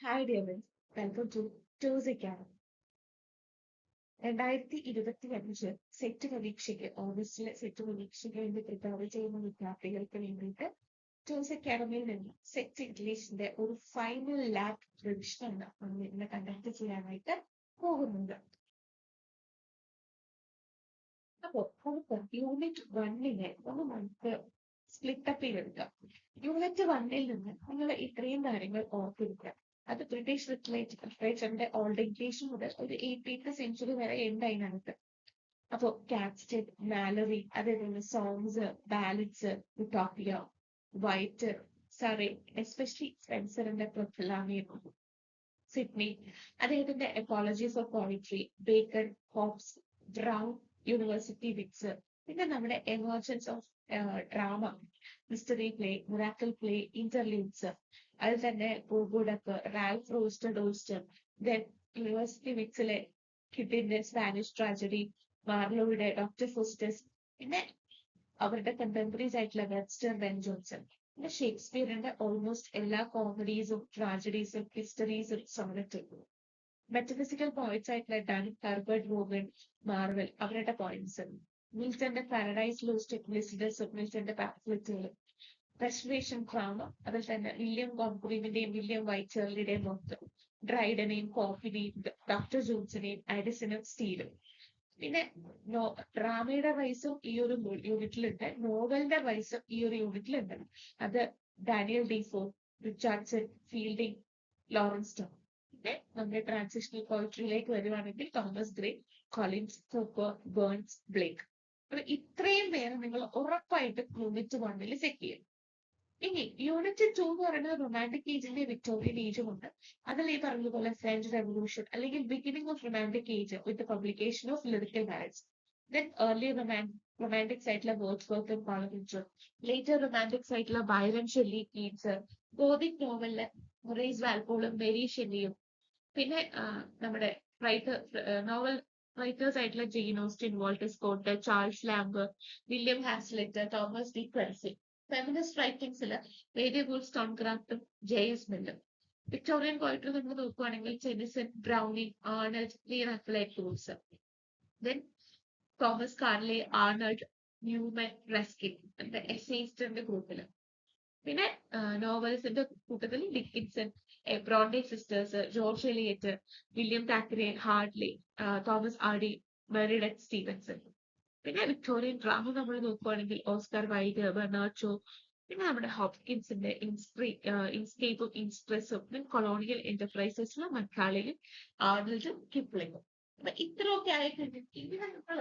Hi dear friends, welcome to Toes Academy. 2025 set പരീക്ഷയ്ക്ക് ഓഗസ്റ്റിലെ set പരീക്ഷയ്ക്ക് വേണ്ടി പ്രിപ്പയർ ചെയ്യുന്ന വിദ്യാർത്ഥികൾക്ക് വേണ്ടിയിട്ട് ടൂസ് അക്കാഡമിയിൽ നിന്ന് സെറ്റ് ഇംഗ്ലീഷിന്റെ ഒരു ഫൈനൽ ലാബ് റിവിഷനാണ് നമ്മൾ ഇന്ന് കണ്ടക്ട് ചെയ്യാനായിട്ട് പോകുന്നത്. അപ്പോൾ നമുക്ക് യൂണിറ്റ് 1നെ നമുക്ക് സ്പ്ലിറ്റ് അപ്പ് ചെയ്തെടുക്കാം. യൂണിറ്റ് 1ൽ നിന്ന് നിങ്ങൾ ഇത്രയും കാര്യങ്ങൾ ഓർത്തിരിക്കുക. അത് ബ്രിട്ടീഷ് ലിറ്ററേച്ചറിന്റെ ഓൾഡ് ഇംഗ്ലീഷ് മുതൽ ഒരു 18th സെഞ്ചുറി വരെ ഉണ്ട് അതിനകത്ത്. അപ്പോ കാറ്റ്സ്റ്റഡ്, മാലറി, അതേപോലെ songs, ballads, Utopia, Wyatt, Surrey, especially സ്പെൻസറിന്റെ പ്രൊഫിലാമിയം, സിഡ്നി, അദ്ദേഹത്തിന്റെ apologies of poetry, Bacon, Hobbes, Browne, university wits, പിന്നെ നമ്മുടെ emergence of drama, mystery play, miracle play, interludes, അതിൽ തന്നെ പൂഗുഡക്ക്, Ralph Roister Doister, then university വിക്സിലെ കിഡിന്റെ സ്പാനിഷ് ട്രാജഡി, മാർലോയുടെ ഡോക്ടർ ഫുസ്റ്റസ്, പിന്നെ അവരുടെ കണ്ടംപററീസ് ആയിട്ടുള്ള വെബ്സ്റ്റർ, ബെൻ ജോൺസൺ, പിന്നെ ഷേക്സ്പിയറിന്റെ ഓൾമോസ്റ്റ് എല്ലാ കോമഡീസും ട്രാജഡീസും ഹിസ്റ്ററീസും സോണറ്റും, മെറ്റഫിസിക്കൽ പോയിറ്റ്സ് ആയിട്ടുള്ള ഡൺ, ഹെർബർട്ട് വോഗൻ, മാർവൽ, അവരുടെ പോയിന്റ്സ്, മിൽട്ടന്റെ പാരഡൈസ് ലോസ്റ്റ്, ലിസിഡസും മിൽട്ടന്റെ പാംഫ്ലെറ്റുകളും, റെസ്റ്റോറേഷൻ ഡ്രാമ, അതിൽ തന്നെ വില്യം കോൺക്രീമിന്റെയും വില്യം വൈറ്റ്ചേർലിയുടെയും മൊത്തം, ഡ്രൈഡനെയും കോഫിനെയും ഡോക്ടർ ജോൺസിനെയും അഡിസനും സ്റ്റീലും. പിന്നെ ഡ്രാമയുടെ വൈസും ഈ ഒരു യൂണിറ്റിലുണ്ട്, നോവലിന്റെ വൈസും ഈ ഒരു യൂണിറ്റിലുണ്ട്. അത് Daniel Defoe, Richardson, Fielding, Lawrence Tom. പിന്നെ നമ്മുടെ ട്രാൻസിഷണൽ പോയിട്രിയിലേക്ക് വരുവാണെങ്കിൽ Thomas Gray, Collins, Cowper, Burns, Blake. അപ്പൊ ഇത്രയും പേര് നിങ്ങൾ ഉറപ്പായിട്ടും യൂണിറ്റ് 1ൽ സെറ്റ് ചെയ്യും. ഇനി യൂണിറ്റ് 2 എന്ന് പറയുന്നത് റൊമാൻറ്റിക് ഏജിന്റെ വിക്ടോറിയൻ ഏജും ഉണ്ട്. അതിൽ ഈ പറഞ്ഞതുപോലെ ഫ്രഞ്ച് റെവല്യൂഷൻ അല്ലെങ്കിൽ beginning of romantic age with publication of lyrical ballads, then early romantics ആയിട്ടുള്ള വേർഡ്സ്വർത്തും കോളറിഞ്ചും, ലേറ്റർ റൊമാൻറ്റിക്സ് ആയിട്ടുള്ള ബൈറൻ, ഷെല്ലി, കീറ്റ്സ്, ഗോതിക് നോവലില് മൊറൈസ് വാൽപോളും മേരി ഷെല്ലിയും, പിന്നെ നമ്മുടെ നോവൽ റൈറ്റേഴ്സ് ആയിട്ടുള്ള Jane Austen, Walter Scott, Charles Lamb, William Hazlitt, Thomas De Quincey. Feminist റൈറ്റിംഗ്സിൽ മേരി വുൾസ്റ്റോൺക്രാഫ്റ്റും ജെ.എസ്. മില്ലും. വിക്ടോറിയൻ പോയിട്രി നമ്മൾ നോക്കുകയാണെങ്കിൽ ടെനിസൺ, ബ്രൗണിംഗ്, ആർണൽഡ്, ലീ റാഫലേറ്റ് റൂൾസ്, then Thomas Carlyle, ആർണൾഡ്, Newman, Ruskin, എസ്സേയിസ്റ്റിന്റെ ഗ്രൂപ്പിൽ. പിന്നെ നോവൽസിന്റെ കൂട്ടത്തിൽ Dickinson, Bronte sisters, George Eliot, William Thackeray, Hardy, Thomas Hardy, Meredith Stevenson. പിന്നെ വിക്ടോറിയൻ ഡ്രാമ നമ്മൾ നോക്കുകയാണെങ്കിൽ ഓസ്കാർ വൈൽഡ്, ബെർണാഡ് ഷോ, പിന്നെ നമ്മുടെ ഹോപ്കിൻസിന്റെ ഇൻസ്കേപ്പും ഇൻസ്ട്രെസ്സും, പിന്നെ കൊളോണിയൽ എന്റർപ്രൈസസിലും മക്കാളിലും ആർണൽഡും കിപ്ലിംഗും. അപ്പൊ ഇത്രയൊക്കെ ആയിട്ടുണ്ടെങ്കിൽ ഇതിനെ നിങ്ങൾ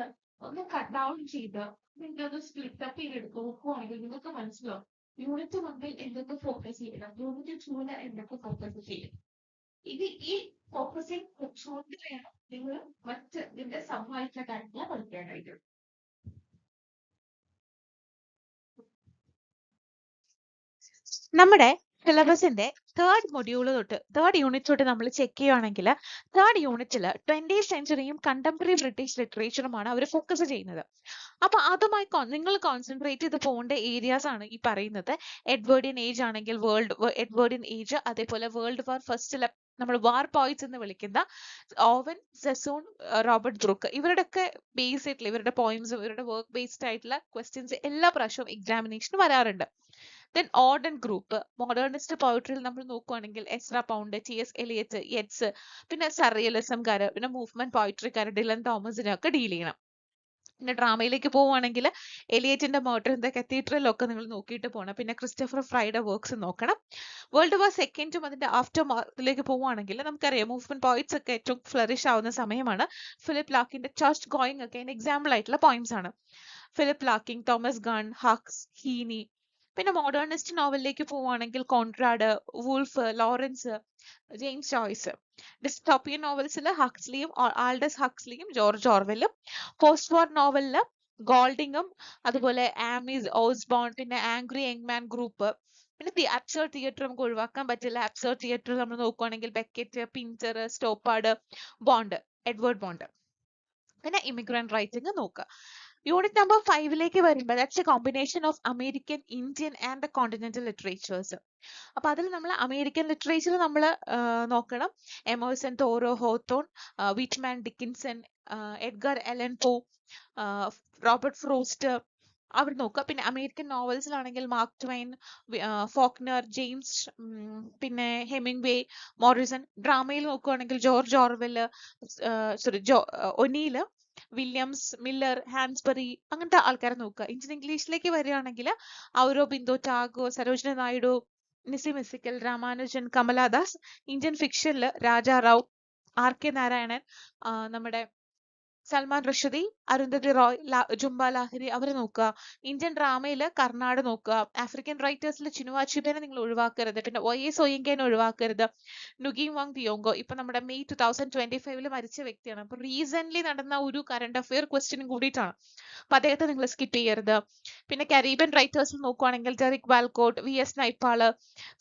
ഒന്ന് കട്ട് ഡൗൺ ചെയ്ത് നിങ്ങളൊന്ന് സ്പ്ലിറ്റ് അപ്പ് ചെയ്തെടുത്ത് നോക്കുവാണെങ്കിൽ നിങ്ങൾക്ക് മനസ്സിലാവും യൂണിറ്റ് 1ൽ എന്തൊക്കെ ഫോക്കസ് ചെയ്യണം, യൂണിറ്റ് 2ൽ എന്തൊക്കെ ഫോക്കസ് ചെയ്യണം. ഇത് ഈ ഫോക്കസിങ് വെച്ചുകൊണ്ട് വേണം നിങ്ങൾ മറ്റ് ഇതിന്റെ സമവായിട്ടുള്ള കാര്യങ്ങൾ പഠിക്കാനായിട്ട്. നമ്മുടെ സിലബസിന്റെ തേർഡ് യൂണിറ്റ് തൊട്ട് നമ്മൾ ചെക്ക് ചെയ്യുവാണെങ്കിൽ തേർഡ് യൂണിറ്റിൽ 20th സെഞ്ചുറിയും കണ്ടംപററി ബ്രിട്ടീഷ് ലിറ്ററേച്ചറുമാണ് അവർ ഫോക്കസ് ചെയ്യുന്നത്. അപ്പൊ അതുമായി നിങ്ങൾ കോൺസെൻട്രേറ്റ് ചെയ്ത് പോകേണ്ട ഏരിയാസ് ആണ് ഈ പറയുന്നത്. എഡ്വേർഡിയൻ ഏജ് ആണെങ്കിൽ എഡ്വേർഡിയൻ ഏജ്, അതേപോലെ വേൾഡ് വാർ ഫസ്റ്റിലെ നമ്മൾ വാർ പോയിറ്റ്സ് എന്ന് വിളിക്കുന്ന ഓവൻ, സെസോൺ, റോബർട്ട് ബ്രൂക്ക്, ഇവരുടെയൊക്കെ ബേസ് ആയിട്ടുള്ള ഇവരുടെ പോയിന്റ്സും ഇവരുടെ വർക്ക് ബേസ്ഡ് ആയിട്ടുള്ള ക്വസ്റ്റ്യൻസ് എല്ലാ പ്രാവശ്യവും എക്സാമിനേഷന് വരാറുണ്ട്. ദെൻ ഓർഡൻ ഗ്രൂപ്പ്, മോഡേണിസ്റ്റ് പോയിട്രിയിൽ നമ്മൾ നോക്കുകയാണെങ്കിൽ Ezra Pound, T S. Eliot, Yeats, പിന്നെ സറിയലിസംകാര്, പിന്നെ മൂവ്മെന്റ് പോയിട്രിക്കാര് ഡിലൻ തോമസിനെ ഒക്കെ ഡീൽ ചെയ്യണം. പിന്നെ ഡ്രാമയിലേക്ക് പോവുകയാണെങ്കിൽ എലിയറ്റിന്റെ മർഡർ ഇൻ ദ കത്തീഡ്രൽ ഒക്കെ നിങ്ങൾ നോക്കിയിട്ട് പോകണം. പിന്നെ ക്രിസ്റ്റഫർ ഫ്രൈയുടെ വർക്ക്സ് നോക്കണം. വേൾഡ് വാർ സെക്കൻഡും അതിന്റെ ആഫ്റ്റർ മാർക്കിലേക്ക് പോവുകയാണെങ്കിൽ നമുക്കറിയാം മൂവ്മെന്റ് പോയിറ്റ്സ് ഒക്കെ ഏറ്റവും ഫ്ലറിഷ് ആവുന്ന സമയമാണ്. ഫിലിപ്പ് ലാക്കിന്റെ ചർച്ച് ഗോയിങ് ഒക്കെ അതിന് എക്സാമ്പിൾ ആയിട്ടുള്ള പോയിന്റ്സ് ആണ്. Philip Larkin, Thomas Gunn, Hughes, Heaney. പിന്നെ മോഡേണിസ്റ്റ് നോവലിലേക്ക് പോവുകയാണെങ്കിൽ Conrad, Woolf, Lawrence, James Joyce. Dystopian നോവൽസിൽ ഹക്സ്ലിയും ആൾഡസ് ഹക്സ്ലിയും ജോർജ് ഓർവെല്ലും. പോസ്റ്റ് വാർ നോവലില് ഗോൾഡിങ്ങും അതുപോലെ ആമീസ് ഓസ്ബോൺ, പിന്നെ ആംഗ്രി യങ് മാൻ ഗ്രൂപ്പ്. പിന്നെ അബ്സേർഡ് തിയേറ്റർ നമുക്ക് ഒഴിവാക്കാൻ പറ്റില്ല. അബ്സേർഡ് തിയേറ്റർ നമ്മൾ നോക്കുകയാണെങ്കിൽ Beckett, Pinter, Stoppard, Bond, Edward Bond. പിന്നെ ഇമിഗ്രന്റ് റൈറ്റിംഗ് നോക്കുക. യൂണിറ്റ് നമ്പർ 5ലേക്ക് വരുമ്പോൾ that's a combination of American, Indian and the continental literatures. അപ്പൊ അതിൽ നമ്മൾ അമേരിക്കൻ ലിറ്ററേച്ചർ നമ്മൾ നോക്കണം. Emerson, Thoreau, Hawthorne, Whitman, Dickinson, Edgar Allan Poe, Robert Frost, അവർ നോക്കുക. പിന്നെ അമേരിക്കൻ നോവൽസിലാണെങ്കിൽ മാർക്ക് ട്വൈൻ, ഫോക്നർ, ജെയിംസ്, പിന്നെ ഹെമിംഗ്വേ, മോറിസൺ. ഡ്രാമയിൽ നോക്കുകയാണെങ്കിൽ George Orwell, O'Neill, Williams, Miller, Hansberry, അങ്ങനത്തെ ആൾക്കാരെ നോക്കുക. ഇന്ത്യൻ ഇംഗ്ലീഷിലേക്ക് വരികയാണെങ്കിൽ ഔറോബിന്ദോ, ടാഗോർ, സരോജിനി നായിഡു, നിസി മിസിക്കൽ, രാമാനുജൻ, കമലാദാസ്. ഇന്ത്യൻ ഫിക്ഷനിൽ രാജാറാവ്, ആർ കെ നാരായണൻ, നമ്മുടെ സൽമാൻ റഷദി, അരുന്ധതി റോയ്, ജുംബ ലാഹിരി, അവരെ നോക്കുക. ഇന്ത്യൻ ഡ്രാമയിൽ കർണാട് നോക്കുക. ആഫ്രിക്കൻ റൈറ്റേഴ്സിൽ ചിനുവ അച്യുതനെ നിങ്ങൾ ഒഴിവാക്കരുത്. പിന്നെ OS ഒയിങ്കേനെ ഒഴിവാക്കരുത്. നുഗീം വാങ് തിയോങ്കോ ഇപ്പൊ നമ്മുടെ മെയ് 2025 മരിച്ച വ്യക്തിയാണ്. അപ്പൊ റീസെന്റ് നടന്ന ഒരു കറണ്ട് അഫെയർ ക്വസ്റ്റ്യനും കൂടിയിട്ടാണ്. അപ്പൊ അദ്ദേഹത്തെ നിങ്ങൾ സ്കിപ്പ് ചെയ്യരുത്. പിന്നെ കരീബിയൻ റൈറ്റേഴ്സിൽ നോക്കുവാണെങ്കിൽ Derek വാൽക്കോട്ട്, VS നൈപ്പാള്,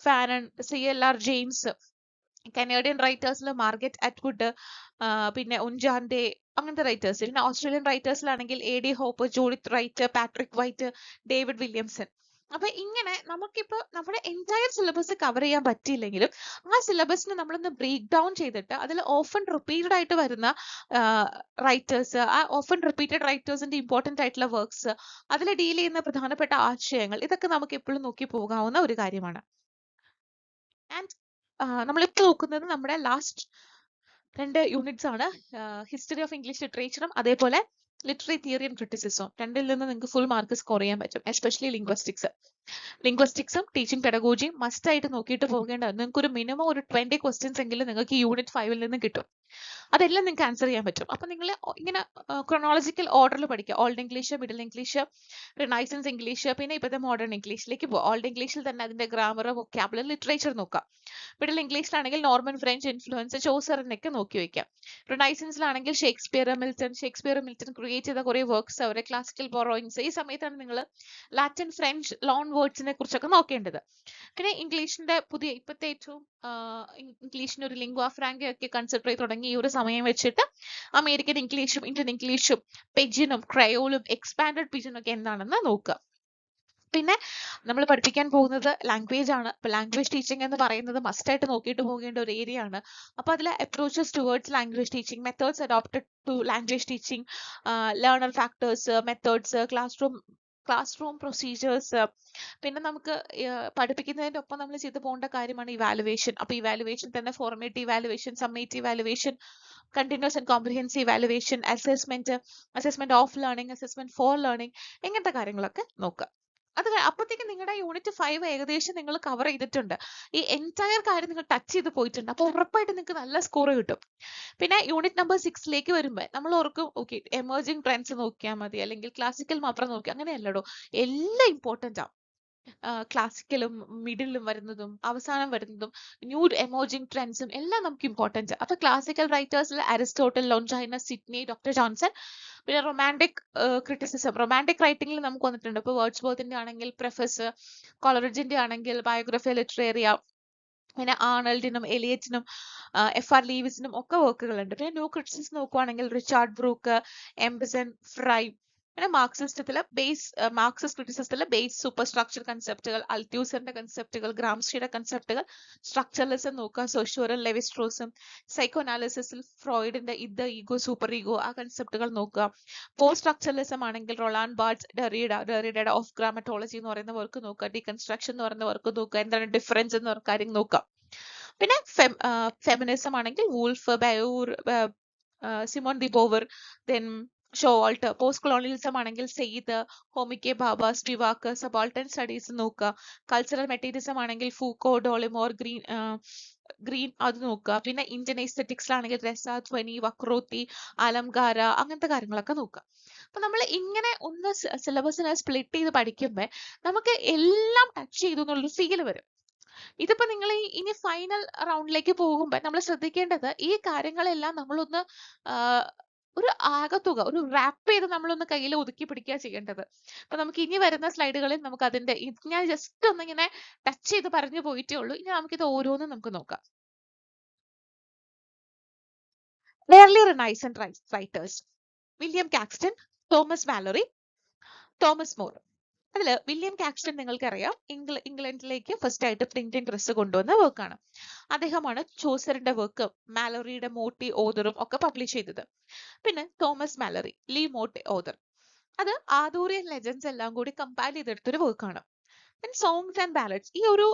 ഫാനൺ, CLR James. Canadian റൈറ്റേഴ്സിൽ Margaret Atwood, പിന്നെ ഉൻജാൻഡെ, അങ്ങനത്തെ റൈറ്റേഴ്സ്. പിന്നെ Australian റൈറ്റേഴ്സിലാണെങ്കിൽ AD hope, Judith right, Patrick white, David Williamson. അപ്പൊ ഇങ്ങനെ നമുക്കിപ്പോ നമ്മുടെ എൻറ്റയർ സിലബസ് കവർ ചെയ്യാൻ പറ്റിയില്ലെങ്കിലും ആ സിലബസിനെ നമ്മളൊന്ന് ബ്രേക്ക് ഡൗൺ ചെയ്തിട്ട് അതിൽ ഓഫൺ റിപ്പീറ്റഡ് ആയിട്ട് വരുന്ന റൈറ്റേഴ്സ്, ആ ഓഫൺ റിപ്പീറ്റഡ് റൈറ്റേഴ്സിന്റെ ഇമ്പോർട്ടന്റ് ആയിട്ടുള്ള വർക്ക്സ്, അതിൽ ഡീൽ ചെയ്യുന്ന പ്രധാനപ്പെട്ട ആശയങ്ങൾ, ഇതൊക്കെ നമുക്ക് എപ്പോഴും നോക്കി പോകാവുന്ന ഒരു കാര്യമാണ്. ആൻഡ് നമ്മളിപ്പോൾ നോക്കുന്നത് നമ്മുടെ ലാസ്റ്റ് 2 യൂണിറ്റ്സ് ആണ്. ഹിസ്റ്ററി ഓഫ് ഇംഗ്ലീഷ് ലിറ്ററേച്ചറും അതേപോലെ ലിറ്റററി തിയറി ആൻഡ് ക്രിറ്റിസിസവും. രണ്ടിൽ നിന്ന് നിങ്ങൾക്ക് ഫുൾ മാർക്ക് സ്കോർ ചെയ്യാൻ പറ്റും. എസ്പെഷ്യലി ലിംഗ്വസ്റ്റിക്സും ടീച്ചിങ് പെഡഗോജിയും മസ്റ്റ് ആയിട്ട് നോക്കിയിട്ട് പോകേണ്ടത്. നിങ്ങൾക്ക് ഒരു മിനിമം ഒരു 20 ക്വസ്റ്റ്യൻസ് എങ്കിലും നിങ്ങൾക്ക് യൂണിറ്റ് 5ൽ നിന്ന് കിട്ടും. അതെല്ലാം നിങ്ങൾക്ക് ആൻസർ ചെയ്യാൻ പറ്റും. അപ്പൊ നിങ്ങൾ ഇങ്ങനെ ക്രോണോളജിക്കൽ ഓർഡറിൽ പഠിക്കുക. Old English, middle English, renaissance English, പിന്നെ ഇപ്പോഴത്തെ മോഡേൺ ഇംഗ്ലീഷിലേക്ക് പോകുക. ഓൾഡ് ഇംഗ്ലീഷിൽ തന്നെ അതിന്റെ ഗ്രാമർ, വൊക്കാബുലറി, ലിറ്ററേച്ചർ നോക്കാം. മിഡിൽ ഇംഗ്ലീഷിലാണെങ്കിൽ നോർമൻ ഫ്രഞ്ച് ഇൻഫ്ലുവൻസ്, ചോസറിനൊക്കെ നോക്കി വെക്കാം. റിനൈസൻസിലാണെങ്കിൽ ഷേക്സ്പിയർ, മിൽട്ടൺ ക്രിയേറ്റ് ചെയ്ത കുറെ വർക്ക്സ്, അവരെ ക്ലാസിക്കൽ ബോറോയിങ്സ്. ഈ സമയത്താണ് നിങ്ങൾ ലാറ്റിൻ, ഫ്രഞ്ച് ലോൺ വേർഡ്സിനെ കുറിച്ചൊക്കെ നോക്കേണ്ടത്. പിന്നെ ഇംഗ്ലീഷിന്റെ പുതിയ ഇപ്പോഴത്തെ ഏറ്റവും ഇംഗ്ലീഷിന് ഒരു ലിംഗ്വ ഫ്രാങ്ക ഒക്കെ കൺസിഡർ ചെയ്ത് തുടങ്ങി ഈ ഒരു സമയം വെച്ചിട്ട് അമേരിക്കൻ ഇംഗ്ലീഷും ഇന്ത്യൻ ഇംഗ്ലീഷും പെജിനും ക്രയോളും എക്സ്പാൻഡഡ് പിജിനും ഒക്കെ എന്താണെന്ന് നോക്കുക. പിന്നെ നമ്മൾ പഠിപ്പിക്കാൻ പോകുന്നത് ലാംഗ്വേജ് ആണ്. അപ്പൊ ലാംഗ്വേജ് ടീച്ചിങ് എന്ന് പറയുന്നത് മസ്റ്റ് ആയിട്ട് നോക്കിയിട്ട് പോകേണ്ട ഒരു ഏരിയ ആണ്. അപ്പൊ അതിൽ approaches towards language teaching, methods adopted to language teaching, learner factors, methods, classroom procedures. പിന്നെ നമുക്ക് പഠിപ്പിക്കുന്നതിന്റെ ഒപ്പം നമ്മൾ ചെയ്തു പോകേണ്ട കാര്യമാണ് ഇവാലുവേഷൻ. അപ്പൊ ഇവാലുവേഷൻ തന്നെ formative evaluation, summative evaluation, continuous and comprehensive evaluation, assessment of learning, assessment for learning, ഇങ്ങനത്തെ കാര്യങ്ങളൊക്കെ നോക്കുക. അത് അപ്പോഴത്തേക്ക് നിങ്ങളുടെ യൂണിറ്റ് 5 ഏകദേശം നിങ്ങൾ കവർ ചെയ്തിട്ടുണ്ട്. ഈ എൻറ്റയർ കാര്യം നിങ്ങൾ ടച്ച് ചെയ്ത് പോയിട്ടുണ്ട്. അപ്പൊ ഉറപ്പായിട്ട് നിങ്ങൾക്ക് നല്ല സ്കോർ കിട്ടും. പിന്നെ യൂണിറ്റ് നമ്പർ 6ലേക്ക് വരുമ്പോൾ നമ്മൾ ഓർക്കും ഓക്കെ എമർജിംഗ് ട്രെൻഡ്സ് നോക്കിയാൽ മതി, അല്ലെങ്കിൽ ക്ലാസിക്കൽ മാത്രം നോക്കി, അങ്ങനെയല്ലടോ. എല്ലാം ഇമ്പോർട്ടൻ്റ് ആണ്. ക്ലാസിക്കലും മിഡിലും വരുന്നതും അവസാനം വരുന്നതും ന്യൂ എമർജിംഗ് ട്രെൻഡ്സും എല്ലാം നമുക്ക് ഇമ്പോർട്ടൻറ്റ്. അപ്പൊ ക്ലാസിക്കൽ റൈറ്റേഴ്സിൽ Aristotle, Longinus, Sidney, doctor Johnson. പിന്നെ റൊമാൻറ്റിക് ക്രിറ്റിസിസം, റൊമാൻറ്റിക് റൈറ്റിംഗിൽ നമുക്ക് വന്നിട്ടുണ്ട്. ഇപ്പൊ വേർഡ്സ്വർത്തിന്റെ ആണെങ്കിൽ പ്രെഫസ്, കോളറിജിന്റെ ആണെങ്കിൽ ബയോഗ്രഫി ലിറ്ററേറിയ, പിന്നെ ആർണൽഡിനും എലിയറ്റിനും FR ലീവിസിനും ഒക്കെ വർക്കുകളുണ്ട്. പിന്നെ ന്യൂ ക്രിറ്റിസിസം നോക്കുവാണെങ്കിൽ റിച്ചാർഡ് ബ്രൂക്ക്, എംബസൺ, ഫ്രൈ. പിന്നെ മാർക്സിസ്റ്റ് ക്രിറ്റിസിസത്തിലെ ബേസ് സൂപ്പർ സ്ട്രക്ചർ കൺസെപ്റ്റുകൾ, അൽത്യൂസറിന്റെ കൺസെപ്റ്റുകൾ, ഗ്രാംസ്കിയുടെ കൺസെപ്റ്റുകൾ, സ്ട്രക്ചറലിസം നോക്കുക, സോഷ്യോറും ലെവിസ്ട്രോസും. സൈക്കോ അനാലിസിസിൽ ഫ്രോയിഡിന്റെ ഈഗോ, സൂപ്പർ ഈഗോ, ആ കൺസെപ്റ്റുകൾ നോക്കുക. പോസ്റ്റ് സ്ട്രക്ചറലിസം ആണെങ്കിൽ റൊളാൻഡ് ബാർട്സ്, ഡെറിഡയുടെ ഓഫ് ഗ്രാമറ്റോളജി എന്ന് പറയുന്ന വർക്ക് നോക്കുക. ഡീകൺസ്ട്രക്ഷൻ എന്ന് പറയുന്ന വർക്ക് നോക്കുക. എന്താണ് ഡിഫറൻസ് എന്ന കാര്യം നോക്കുക. പിന്നെ ഫെമിനിസം ആണെങ്കിൽ വൂൾഫ്, ബയൂർ, Simone de Beauvoir, then Showalter. Post colonialism ആണെങ്കിൽ Said, Homi K Bhabha, Spivak, subaltern studies നോക്കുക. കൾച്ചറൽ മെറ്റീരിയലിസം ആണെങ്കിൽ ഫൂക്കോ, ഡോളിമോർ, ഗ്രീൻ, അത് നോക്കുക. പിന്നെ ഇന്ത്യൻ എസ്തെറ്റിക്സിലാണെങ്കിൽ രസ, ധ്വനി, വക്രോത്തി, അലംകാര, അങ്ങനത്തെ കാര്യങ്ങളൊക്കെ നോക്കുക. അപ്പൊ നമ്മൾ ഇങ്ങനെ ഒന്ന് സിലബസിനെ സ്പ്ലിറ്റ് ചെയ്ത് പഠിക്കുമ്പോൾ നമുക്ക് എല്ലാം ടച്ച് ചെയ്തു എന്നുള്ളൊരു ഫീൽ വരും. ഇതിപ്പോ നിങ്ങൾ ഇനി ഫൈനൽ റൗണ്ടിലേക്ക് പോകുമ്പോൾ നമ്മൾ ശ്രദ്ധിക്കേണ്ടത് ഈ കാര്യങ്ങളെല്ലാം നമ്മളൊന്ന് ഒരു ആകത്തുക, ഒരു റാപ്പ് ചെയ്ത് നമ്മളൊന്ന് കയ്യിൽ ഒതുക്കി പിടിക്കുക ചെയ്യേണ്ടത്. അപ്പൊ നമുക്ക് ഇനി വരുന്ന സ്ലൈഡുകളിൽ നമുക്ക് അതിന്റെ ഞാൻ ജസ്റ്റ് ഒന്നിങ്ങനെ ടച്ച് ചെയ്ത് പറഞ്ഞു പോയിട്ടേ ഉള്ളൂ. ഇനി നമുക്കിത് ഓരോന്നും നമുക്ക് നോക്കാം. Early Renaissance writers: William Caxton, Thomas Malory, Thomas More. അതില് വില്യം കാക്സ്റ്റൺ നിങ്ങൾക്കറിയാം, ഇംഗ്ലണ്ടിലേക്ക് ഫസ്റ്റ് ആയിട്ട് പ്രിന്റിംഗ് പ്രസ് കൊണ്ടുവന്ന വർക്കാണ്. അദ്ദേഹമാണ് ചോസറിന്റെ വർക്കും മാലറിയുടെ മോട്ടി ഓതറും ഒക്കെ പബ്ലിഷ് ചെയ്തത്. പിന്നെ തോമസ് മാലറി, ലീ മോട്ടി ഓതർ, അത് ആദൂറിയൻ ലെജൻഡ്സ് എല്ലാം കൂടി കമ്പൈൽ ചെയ്തെടുത്തൊരു വർക്കാണ്. പിന്നെ സോങ്സ് ആൻഡ് ബാലഡ്സ്, ഈ ഒരു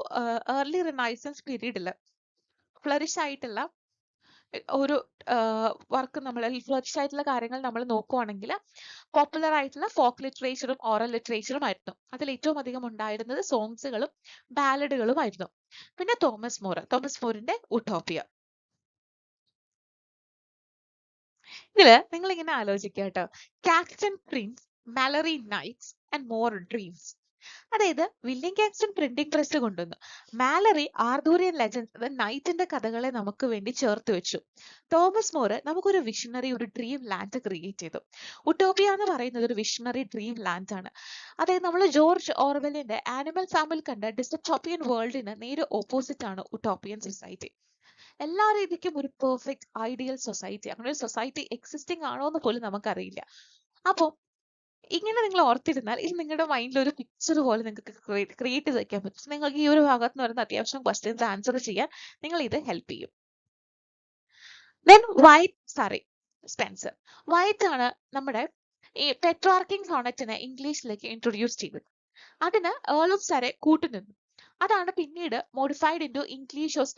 ഏർലി റിനൈസൻസ് പീരീഡിൽ ഫ്ലറിഷ് ആയിട്ടുള്ള ഒരു വർക്ക് നമ്മൾ ഫ്ലറിഷ് ആയിട്ടുള്ള കാര്യങ്ങൾ നമ്മൾ നോക്കുവാണെങ്കിൽ പോപ്പുലർ ആയിട്ടുള്ള ഫോക്ക് ലിറ്ററേച്ചറും ഓറൽ ലിറ്ററേച്ചറും ആയിരുന്നു. അതിൽ ഏറ്റവും അധികം ഉണ്ടായിരുന്നത് സോങ്സുകളും ബാലഡുകളും ആയിരുന്നു. പിന്നെ തോമസ് മോറിന്റെ ഉട്ടോപ്പിയ. ഇതില് നിങ്ങൾ ഇങ്ങനെ ആലോചിക്കുക കേട്ടോ, Caxton prints, Malory knights and More dreams. അതായത് വില്യം കാക്സ്റ്റൺ പ്രിന്റിംഗ് പ്രസ് കൊണ്ടുവന്നു, മാലറി ആർദൂറിയൻ ലെജൻഡ്സ്, അത് നൈറ്റിന്റെ കഥകളെ നമുക്ക് വേണ്ടി ചേർത്ത് വെച്ചു. തോമസ് മോർ നമുക്കൊരു വിഷണറി, ഒരു ഡ്രീം ലാൻഡ് ക്രിയേറ്റ് ചെയ്തു. ഉട്ടോപ്പിയ എന്ന് പറയുന്നത് ഒരു വിഷണറി ഡ്രീം ലാൻഡ് ആണ്. അതായത് നമ്മൾ ജോർജ് ഓർവെലിന്റെ ആനിമൽ ഫാമിൽ കണ്ട ഡിസ്റ്റോപ്പിയൻ വേൾഡിന് നേരെ ഓപ്പോസിറ്റ് ആണ് ഉട്ടോപ്പിയൻ സൊസൈറ്റി. എല്ലാ രീതിക്കും ഒരു പെർഫെക്റ്റ് ഐഡിയൽ സൊസൈറ്റി, അങ്ങനെ ഒരു സൊസൈറ്റി എക്സിസ്റ്റിംഗ് ആണോ എന്ന് പോലും നമുക്കറിയില്ല. അപ്പൊ ഇങ്ങനെ നിങ്ങൾ ഓർത്തിരുന്നാൽ ഇത് നിങ്ങളുടെ മൈൻഡിൽ ഒരു പിക്ചർ പോലെ നിങ്ങൾക്ക് ക്രിയേറ്റ് ചെയ്ത് വെക്കാൻ പറ്റും. നിങ്ങൾക്ക് ഈ ഒരു ഭാഗത്ത് നിന്ന് വരുന്ന അത്യാവശ്യം ക്വസ്റ്റ്യൻസ് ആൻസർ ചെയ്യാൻ നിങ്ങൾ ഇത് ഹെൽപ്പ് ചെയ്യും. Then white Spencer. വൈറ്റ് ആണ് നമ്മുടെ ഈ പെട്രാർക്കിംഗ് സോണറ്റിനെ ഇംഗ്ലീഷിലേക്ക് ഇൻട്രൊഡ്യൂസ് ചെയ്തത്. അതിന് ഏൾ ഓഫ് സറെ കൂട്ടുനിന്നു. അതാണ് പിന്നീട് modified into English of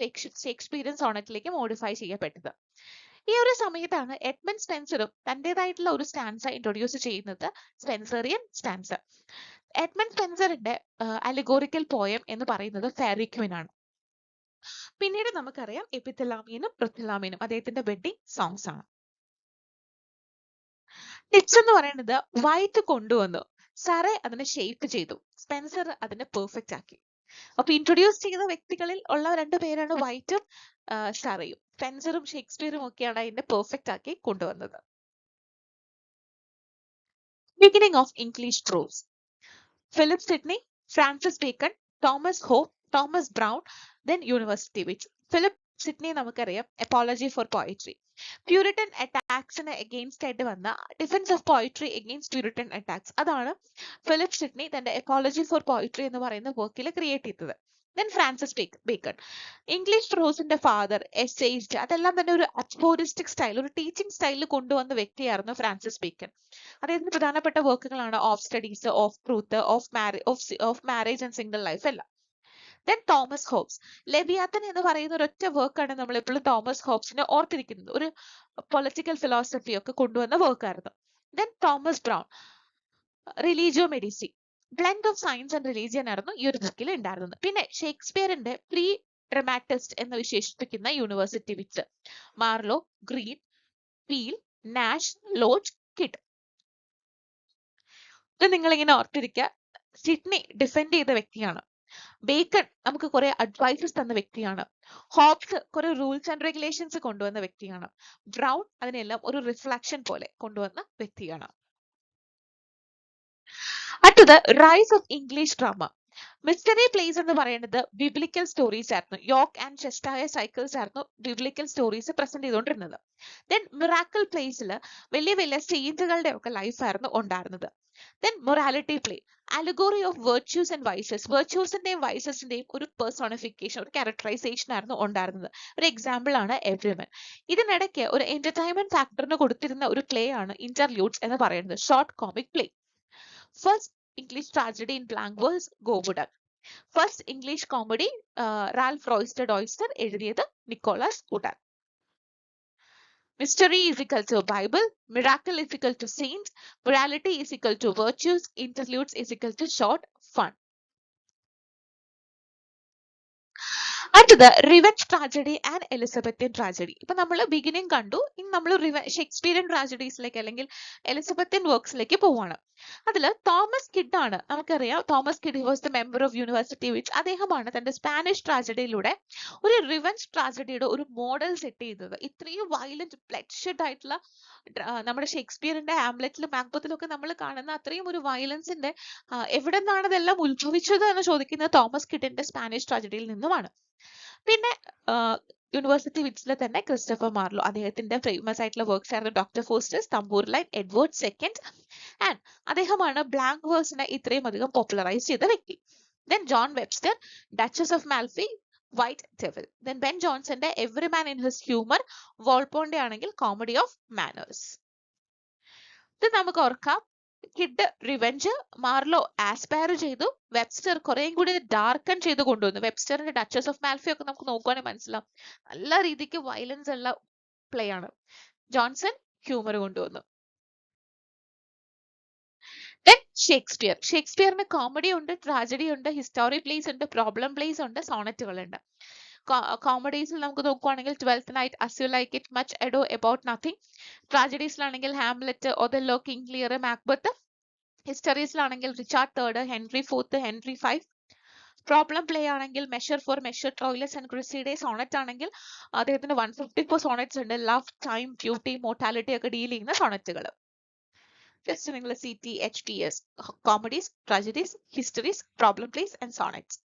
Shakespearean സോണറ്റിലേക്ക് മോഡിഫൈ ചെയ്യപ്പെട്ടത്. ഈ ഒരു സമയത്താണ് എഡ്മണ്ട് സ്പെൻസറും തന്റേതായിട്ടുള്ള ഒരു സ്റ്റാൻസ ഇൻട്രൊഡ്യൂസ് ചെയ്യുന്നത്, സ്പെൻസറിയൻ സ്റ്റാൻസ. എഡ്മണ്ട് സ്പെൻസറിന്റെ അലിഗോറിക്കൽ പോയം എന്ന് പറയുന്നത് ഫെയറി ക്വീൻ ആണ്. പിന്നീട് നമുക്കറിയാം എപ്പിത്തലാമിയനും പൃഥ്വിലാമിയനും അദ്ദേഹത്തിന്റെ വെഡിങ് സോങ്സ് ആണ്. ടിപ്സ് എന്ന് പറയുന്നത് വൈറ്റ് കൊണ്ടുവന്നു, സറെ അതിനെ ഷേപ്പ് ചെയ്തു, സ്പെൻസർ അതിനെ പെർഫെക്റ്റ് ആക്കി. അപ്പൊ ഇൻട്രൊഡ്യൂസ് ചെയ്ത വ്യക്തികളിൽ ഉള്ള രണ്ടു പേരാണ് വൈറ്റും സറയും. സ്പെൻസറും ഷേക്സ്പിയറും ഒക്കെയാണ് അതിന്റെ പെർഫെക്റ്റ് ആക്കി കൊണ്ടുവന്നത്. Beginning of English prose. Philip Sidney, Francis Bacon, Thomas Hobbes, Thomas Browne, then university wits. Philip Sidney നമുക്കറിയാം, എപ്പോളജി ഫോർ പോയിട്രി, പ്യൂരിറ്റൻ അറ്റാക്സിന് എഗെയിൻസ്റ്റ് ആയിട്ട് വന്ന defence of poetry against Puritan attacks, അതാണ് ഫിലിപ്പ് സിഡ്നി തന്റെ apology for poetry എന്ന് പറയുന്ന വർക്കിൽ create ചെയ്തത്. ദെൻ ഫ്രാൻസിസ് ബേക്കൺ, ഇംഗ്ലീഷ് പ്രോസിന്റെ ഫാദർ, എസ്സേയിസ്റ്റ്, അതെല്ലാം തന്നെ ഒരു അപ്പോറിസ്റ്റിക് സ്റ്റൈൽ, ഒരു ടീച്ചിങ് സ്റ്റൈലിൽ കൊണ്ടുവന്ന വ്യക്തിയായിരുന്നു ഫ്രാൻസിസ് ബേക്കൺ. അദ്ദേഹത്തിന്റെ പ്രധാനപ്പെട്ട വർക്കുകളാണ് of studies, of truth, of marriage and single life എല്ലാം. ദെൻ തോമസ് ഹോബ്സ്, ലെവിയാത്തൻ എന്ന് പറയുന്ന ഒരൊറ്റ വർക്കാണ് നമ്മൾ എപ്പോഴും തോമസ് ഹോബ്സിനെ ഓർത്തിരിക്കുന്നത്. ഒരു പൊളിറ്റിക്കൽ ഫിലോസഫി ഒക്കെ കൊണ്ടുവന്ന വർക്കായിരുന്നു. Then Thomas Browne, Religio Medici, blend of science and religion ആയിരുന്നു ഈ ഒരു ബുക്കിൽ ഉണ്ടായിരുന്നത്. പിന്നെ ഷേക്സ്പിയറിന്റെ പ്രീ ഡ്രമാറ്റിസ്റ്റ് എന്ന് വിശേഷിപ്പിക്കുന്ന university wits, Marlowe, Greene, Peele, Nashe, Lodge, Kyd. ഇത് നിങ്ങളിങ്ങനെ ഓർത്തിരിക്കുക. സിഡ്നി ഡിഫെൻഡ് ചെയ്ത വ്യക്തിയാണ്. ബേക്കൺ നമുക്ക് കുറെ അഡ്വൈസസ് തന്ന വ്യക്തിയാണ്. ഹോബ്സ് കുറെ റൂൾസ് ആൻഡ് റെഗുലേഷൻസ് കൊണ്ടുവന്ന വ്യക്തിയാണ്. ബ്രൗൺ അതിനെല്ലാം ഒരു റിഫ്ലക്ഷൻ പോലെ കൊണ്ടുവന്ന വ്യക്തിയാണ്. അടുത്തത് rise of English drama. Mystery plays എന്ന് പറയുന്നത് ബിബ്ലിക്കൽ സ്റ്റോറീസ് ആയിരുന്നു. യോർക്ക് ആൻഡ് ചെസ്റ്റായ സൈക്കിൾസ് ആയിരുന്നു ബിബ്ലിക്കൽ സ്റ്റോറീസ് പ്രസന്റ് ചെയ്തുകൊണ്ടിരുന്നത്. ദെൻ മിറാക്കിൾ പ്ലേസിൽ വലിയ വലിയ സെയിന്റുകളുടെ ഒക്കെ ലൈഫായിരുന്നു ഉണ്ടായിരുന്നത്. Then morality play, allegory of virtues and vices, വെർച്യൂസിന്റെയും വൈസസിന്റെയും ഒരു പേഴ്സോണിഫിക്കേഷൻ, ഒരു ക്യാരക്ടറൈസേഷൻ ആയിരുന്നു ഉണ്ടായിരുന്നത്. ഒരു എക്സാമ്പിൾ ആണ് എവ്രിവൺ. ഇതിനിടയ്ക്ക് ഒരു എന്റർടൈൻമെന്റ് ഫാക്ടറിന് കൊടുത്തിരുന്ന ഒരു പ്ലേ ആണ് ഇന്റർലൂഡ്സ് എന്ന് പറയുന്നത്, short comic play. First English tragedy in blank verse, Gorboduc. First English comedy Ralph Roister എഴുതിയത് Nicholas Udall. Mystery is equal to Bible, miracle is equal to saints, morality is equal to virtues, interludes is equal to short fun. അടുത്തത് revenge tragedy and Elizabethan tragedy. ഇപ്പൊ നമ്മൾ beginning കണ്ടു, ഇനി നമ്മൾ Shakespearean ട്രാജഡീസിലേക്ക് അല്ലെങ്കിൽ Elizabethan വർക്ക്സിലേക്ക് പോവാണ്. അതിൽ Thomas kid ആണ്, നമുക്കറിയാം Thomas kid was the member of university which. അദ്ദേഹമാണ് തന്റെ സ്പാനിഷ് ട്രാജഡിയിലൂടെ ഒരു റിവെഞ്ച് ട്രാജഡിയുടെ ഒരു മോഡൽ സെറ്റ് ചെയ്തത്. ഇത്രയും വയലന്റ് ബ്ലഡ്ഷെഡ് ആയിട്ടുള്ള നമ്മുടെ ഷേക്സ്പിയറിന്റെ ഹാംലെറ്റിലും മാക്ബത്തിലും ഒക്കെ നമ്മൾ കാണുന്ന അത്രയും ഒരു വയലൻസിന്റെ എവിടെ നിന്നാണ് ഇതെല്ലാം ഉത്ഭവിച്ചത് എന്ന് ചോദിക്കുന്നത് തോമസ് കിഡിന്റെ സ്പാനിഷ് ട്രാജഡിയിൽ നിന്നുമാണ്. പിന്നെ യൂണിവേഴ്സിറ്റി വിച്ചിലെ തന്നെ ക്രിസ്റ്റഫർ മാർലോ, അദ്ദേഹത്തിന്റെ ഫേമസ് ആയിട്ടുള്ള വർക്ക്സ് ആയിരുന്നു doctor Faustus, Tamburlaine, Edward second and അദ്ദേഹമാണ് ബ്ലാങ്ക് വേഴ്സിനെ ഇത്രയും അധികം പോപ്പുലറൈസ് ചെയ്ത വ്യക്തി. Then John Webster, Duchess of Malfi, White Devil. Then Ben ജോൺസന്റെ every man in his humour, വോൾപോണ്ടെ ആണെങ്കിൽ കോമഡി ഓഫ് മാനേഴ്സ്. ഇത് നമുക്ക് ഓർക്കാം. കിഡ് റിവെഞ്ച് മാർലോ ആസ്പയർ ചെയ്തു, വെബ്സ്റ്റർ കുറേയും കൂടി ഡാർക്കൺ ചെയ്ത് കൊണ്ടുവന്നു. വെബ്സ്റ്ററിന്റെ ഡച്ചസ് ഓഫ് മാൽഫി ഒക്കെ നമുക്ക് നോക്കുവാണെങ്കിൽ മനസ്സിലാവും നല്ല രീതിക്ക് വയലൻസ് ഉള്ള പ്ലേ ആണ്. ജോൺസൺ ഹ്യൂമർ കൊണ്ടുവന്നു. Then Shakespeare. ഷേക്സ്പിയറിന് കോമഡി ഉണ്ട്, ട്രാജഡി ഉണ്ട്, ഹിസ്റ്റോറി പ്ലേസ് ഉണ്ട്, പ്രോബ്ലം പ്ലേസ് ഉണ്ട്, സോണറ്റുകൾ ഉണ്ട്. കോമഡീസിൽ നമുക്ക് നോക്കുവാണെങ്കിൽ Twelfth Night, As You Like It, Much Ado, About Nothing. ട്രാജഡീസിലാണെങ്കിൽ Hamlet, Othello, King Lear, Macbeth. ഹിസ്റ്ററീസിലാണെങ്കിൽ Richard Third, Henry Fourth, Henry Five. Problem play ആണെങ്കിൽ Measure for Measure, Troilus and Cressida. Sonnet ആണെങ്കിൽ അദ്ദേഹത്തിന് 154 സോണറ്റ്സ് ഉണ്ട്. Love, time, beauty, mortality ഒക്കെ deal ചെയ്യുന്ന സോണറ്റുകൾ. Just നിങ്ങൾ CTHTS, comedies, tragedies, histories, problem plays and sonnets.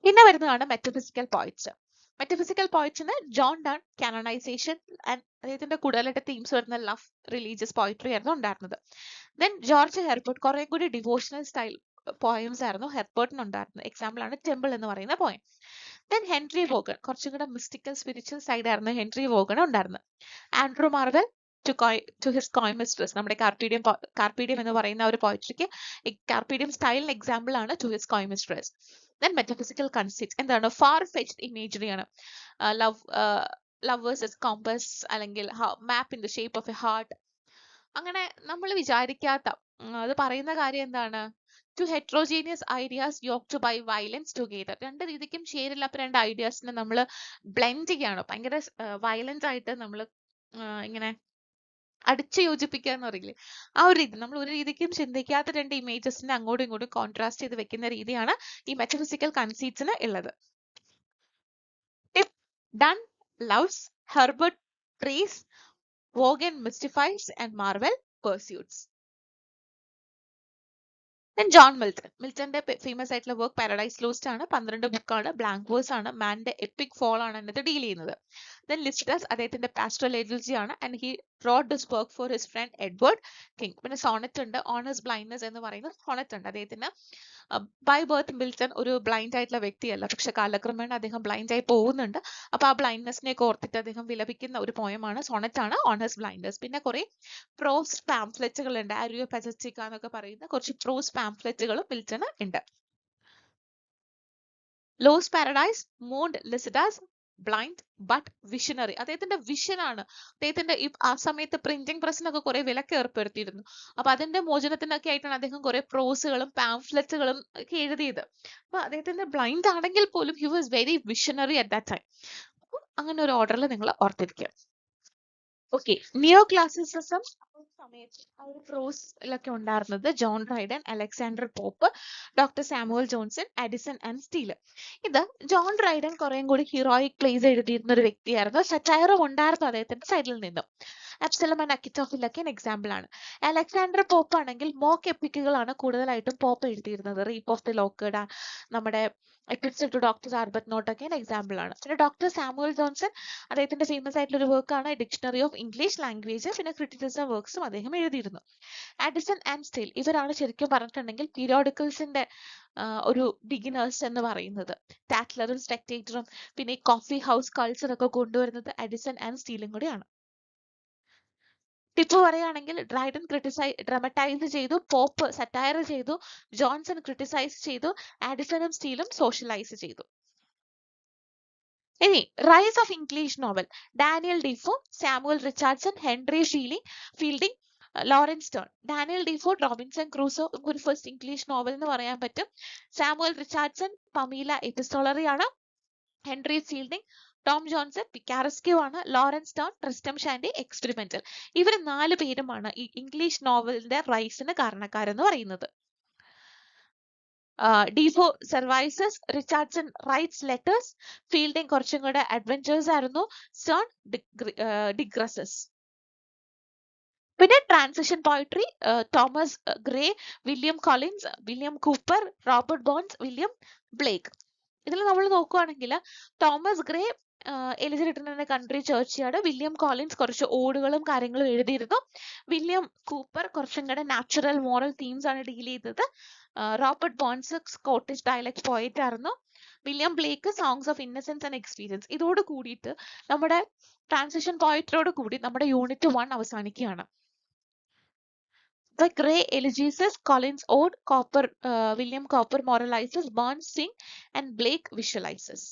പിന്നെ വരുന്നതാണ് മെറ്റഫിസിക്കൽ പോയിറ്റ്സ്. മെറ്റഫിസിക്കൽ പോയിറ്റ്സിന് ജോൺ ഡൺ കാനണൈസേഷൻ ആൻഡ് അദ്ദേഹത്തിന്റെ കൂടുതലായിട്ട് തീംസ് വരുന്ന ലവ്, റിലീജിയസ് പോയിട്രി ആയിരുന്നു ഉണ്ടായിരുന്നത്. ദെൻ ജോർജ് ഹെർബർട്ട് കുറെ കൂടി ഡിവോഷണൽ സ്റ്റൈൽ പോയംസ് ആയിരുന്നു ഹെർബർട്ടിന് ഉണ്ടായിരുന്നത്. എക്സാമ്പിൾ ആണ് ടെമ്പിൾ എന്ന് പറയുന്ന പോയം. ദെൻ ഹെൻറി വോഗൺ, കുറച്ചും കൂടെ മിസ്റ്റിക്കൽ സ്പിരിച്വൽ സൈഡ് ആയിരുന്നു ഹെൻറി വോഗൺ ഉണ്ടായിരുന്നത്. Andrew Marvell to his coy mistress, നമ്മുടെ കാർപീഡിയം എന്ന് പറയുന്ന ഒരു പോയിട്രിക്ക് കാർപീഡിയം സ്റ്റൈലിന് എക്സാമ്പിൾ ആണ് to his coy mistress. Then metaphysical concepts എന്താണ്? ഫാർ ഫെച്ച്ഡ് ഇമേജറി ആണ്. ലവ് വേഴ്സസ് കോമ്പസ്, അല്ലെങ്കിൽ map in the shape of a heart. അങ്ങനെ നമ്മൾ വിചാരിക്കാത്ത അത് പറയുന്ന കാര്യം എന്താണ്? Two heterogeneous ideas yoked by violence together. രണ്ട് രീതിക്കും ചേരില്ല. അപ്പൊ രണ്ട് ഐഡിയാസിനെ നമ്മൾ ബ്ലെൻഡ് ചെയ്യാണ്, ഭയങ്കര വയലൻസ് ആയിട്ട് നമ്മൾ ഇങ്ങനെ അടിച്ചു യോജിപ്പിക്കുക എന്ന് പറയില്ലേ, ആ ഒരു രീതി. നമ്മൾ ഒരു രീതിക്കും ചിന്തിക്കാത്ത രണ്ട് ഇമേജസിനെ അങ്ങോട്ടും ഇങ്ങോട്ടും കോൺട്രാസ്റ്റ് ചെയ്ത് വെക്കുന്ന രീതിയാണ് ഈ മെറ്റഫിസിക്കൽ കൺസീറ്റ്സിന് ഉള്ളത്. Donne loves, Herbert prays, Vaughan mystifies, and Marvel pursues. Then John Milton. മിൽട്ടന്റെ ഫേമസ് ആയിട്ടുള്ള വർക്ക് പാരഡൈസ് ലോസ്റ്റ് ആണ്. 12 ബുക്കാണ്, ബ്ലാങ്ക് വേഴ്സ് ആണ്, മാന്റെ എപ്പിക് ഫോൾ ആണ് എന്നത് ഡീൽ ചെയ്യുന്നത്. ദെൻ ലിസ്റ്റസ് അദ്ദേഹത്തിന്റെ പാസ്റ്ററൽ എലിജി ആണ്, and he wrote this work for his friend Edward king. പിന്നെ സോണറ്റ് ഉണ്ട്, ഓൺ ഹിസ് ബ്ലൈൻഡ്നെസ് എന്ന് പറയുന്ന സോണറ്റ് ഉണ്ട്. അദ്ദേഹത്തിന് ബൈ ബർത്ത് മിൽട്ടൺ ഒരു ബ്ലൈൻഡ് ആയിട്ടുള്ള വ്യക്തിയല്ല, പക്ഷെ കാലക്രമേണ അദ്ദേഹം ബ്ലൈൻഡ് ആയി പോകുന്നുണ്ട്. അപ്പൊ ആ ബ്ലൈൻഡ്നെസ്സിനെ ഓർത്തിട്ട് അദ്ദേഹം വിലപിക്കുന്ന ഒരു പോയമാണ്, സോണറ്റ് ആണ്, ഓൺ ഹിസ് ബ്ലൈൻഡ്നെസ്. പിന്നെ കുറെ പ്രോസ് പാംഫ്ലെറ്റുകൾ ഉണ്ട്, ആരിയോ പെസറ്റിക്ക എന്നൊക്കെ പറയുന്ന കുറച്ച് പ്രോസ് പാംഫ്ലെറ്റുകളും മിൽട്ടന് ഉണ്ട്. Lost paradise mourned Lycidas blind but visionary. അദ്ദേഹത്തിന്റെ വിഷനാണ്. അദ്ദേഹത്തിന്റെ ആ സമയത്ത് പ്രിന്റിംഗ് പ്രസ്സിനൊക്കെ കുറെ വിലക്ക് ഏർപ്പെടുത്തിയിരുന്നു. അപ്പൊ അതിന്റെ മോചനത്തിനൊക്കെ ആയിട്ടാണ് അദ്ദേഹം കുറെ പ്രോസുകളും പാംഫ്ലെറ്റുകളും ഒക്കെ എഴുതിയത്. അപ്പൊ അദ്ദേഹത്തിന്റെ ബ്ലൈൻഡ് ആണെങ്കിൽ പോലും he was very visionary at that time. അങ്ങനെ ഒരു ഓർഡറിൽ നിങ്ങൾ ഓർത്തിരിക്കുക. ഓക്കെ, നിയോ ക്ലാസിസിസം സമയത്ത് ആ ഒരു പ്രോസിലൊക്കെ ഉണ്ടായിരുന്നത് John Dryden, Alexander pop, doctor Samuel Johnson, Edison and steel. ഇത് ജോൺ ഡ്രൈഡൻ കുറേയും കൂടി ഹീറോയിക് പ്ലേസ് എഴുതിയിരുന്ന ഒരു വ്യക്തിയായിരുന്നു. സറ്റയറും ഉണ്ടായിരുന്നു അദ്ദേഹത്തിന്റെ സൈഡിൽ നിന്നും. അബ്സലം ആൻഡ് അക്കിറ്റോഫിലൊക്കെ എക്സാമ്പിൾ ആണ്. അലക്സാണ്ടർ പോപ്പ് ആണെങ്കിൽ മോക്ക് എപ്പിക്കുകളാണ് കൂടുതലായിട്ടും പോപ്പ് എഴുതിയിരുന്നത്. റീപ്പ് ഓഫ് ദി ലോക്കേഡ്, നമ്മുടെ എപ്പിക്സ് ടു ഡോക്ടർ ആർബത്ത് നോട്ടൊക്കെ എക്സാമ്പിൾ ആണ്. പിന്നെ ഡോക്ടർ സാമുവൽ ജോൺസൺ അദ്ദേഹത്തിന്റെ ഫേമസ് ആയിട്ടുള്ള ഒരു വർക്കാണ് ഡിക്ഷണറി ഓഫ് ഇംഗ്ലീഷ് ലാംഗ്വേജ്. പിന്നെ ക്രിറ്റിസിസം വർക്ക്സും അദ്ദേഹം എഴുതിയിരുന്നു. ആഡിസൺ ആൻഡ് സ്റ്റീൽ ഇവരാണ് ശരിക്കും പറഞ്ഞിട്ടുണ്ടെങ്കിൽ പീരിയോഡിക്കൽസിന്റെ ഒരു ബിഗിനേഴ്സ് എന്ന് പറയുന്നത്. ടാറ്റ്ലറും സ്പെക്ടേറ്ററും പിന്നെ ഈ കോഫി ഹൗസ് കൾച്ചർ ഒക്കെ കൊണ്ടുവരുന്നത് എഡിസൺ ആൻഡ് സ്റ്റീലും കൂടിയാണ്. ടിപ്പു പറയുകയാണെങ്കിൽ ഡ്രൈഡൻ ഡ്രമറ്റൈസ് ചെയ്തു, പോപ്പ് സറ്റയർ ചെയ്തു, ജോൺസൺ ക്രിട്ടിസൈസ് ചെയ്തു, ആഡിസണും സ്റ്റീലും സോഷ്യലൈസ് ചെയ്തു. ഇനി rise of English novel. Daniel Defoe, Samuel Richardson, Henry Fielding, Laurence Sterne. Daniel Defoe Robinson Crusoe ഒരു ഫസ്റ്റ് ഇംഗ്ലീഷ് നോവൽ എന്ന് പറയാൻ പറ്റും. സാമുവൽ റിച്ചാർഡ്സൺ പമീല എപ്പിസ്റ്റോളറി ആണ്. Henry Fielding Tom Johnson picaresque ആണ്. Laurence Sterne Tristram Shandy experimental. ഇവർ 4 പേരുമാണ് ഈ English നോവലിന്റെ റൈസിന് കാരണക്കാരെന്ന് പറയുന്നത്. Defoe survives, Richardson writes letters, Fielding കുറച്ചും കൂടെ അഡ്വഞ്ചേഴ്സ് ആയിരുന്നു, സ്റ്റേൺ ഡിഗ്രസസ്. പിന്നെ transition poetry Thomas Gray, William Collins, William Cowper, Robert Burns, William Blake. ഇതിൽ നമ്മൾ നോക്കുകയാണെങ്കിൽ Thomas Gray elegy written in a country churchyard. William Collins കുറച്ച് ഓടുകളും കാര്യങ്ങളും എഴുതിയിരുന്നു. വില്യം കൂപ്പർ കുറച്ചും കൂടെ നാച്ചുറൽ മോറൽ തീംസ് ആണ് ഡീൽ ചെയ്തത്. Robert Burns Scottish dialect poet ആയിരുന്നു. William Blake songs of innocence and experience. ഇതോട് കൂടിയിട്ട് നമ്മുടെ ട്രാൻസിഷൻ പോയറ്ററോട് കൂടി നമ്മുടെ യൂണിറ്റ് 1 അവസാനിക്കുകയാണ്. The Grey Elegiacs, Collins Ode, William Cowper moralizes, Burns sing, and Blake visualizes.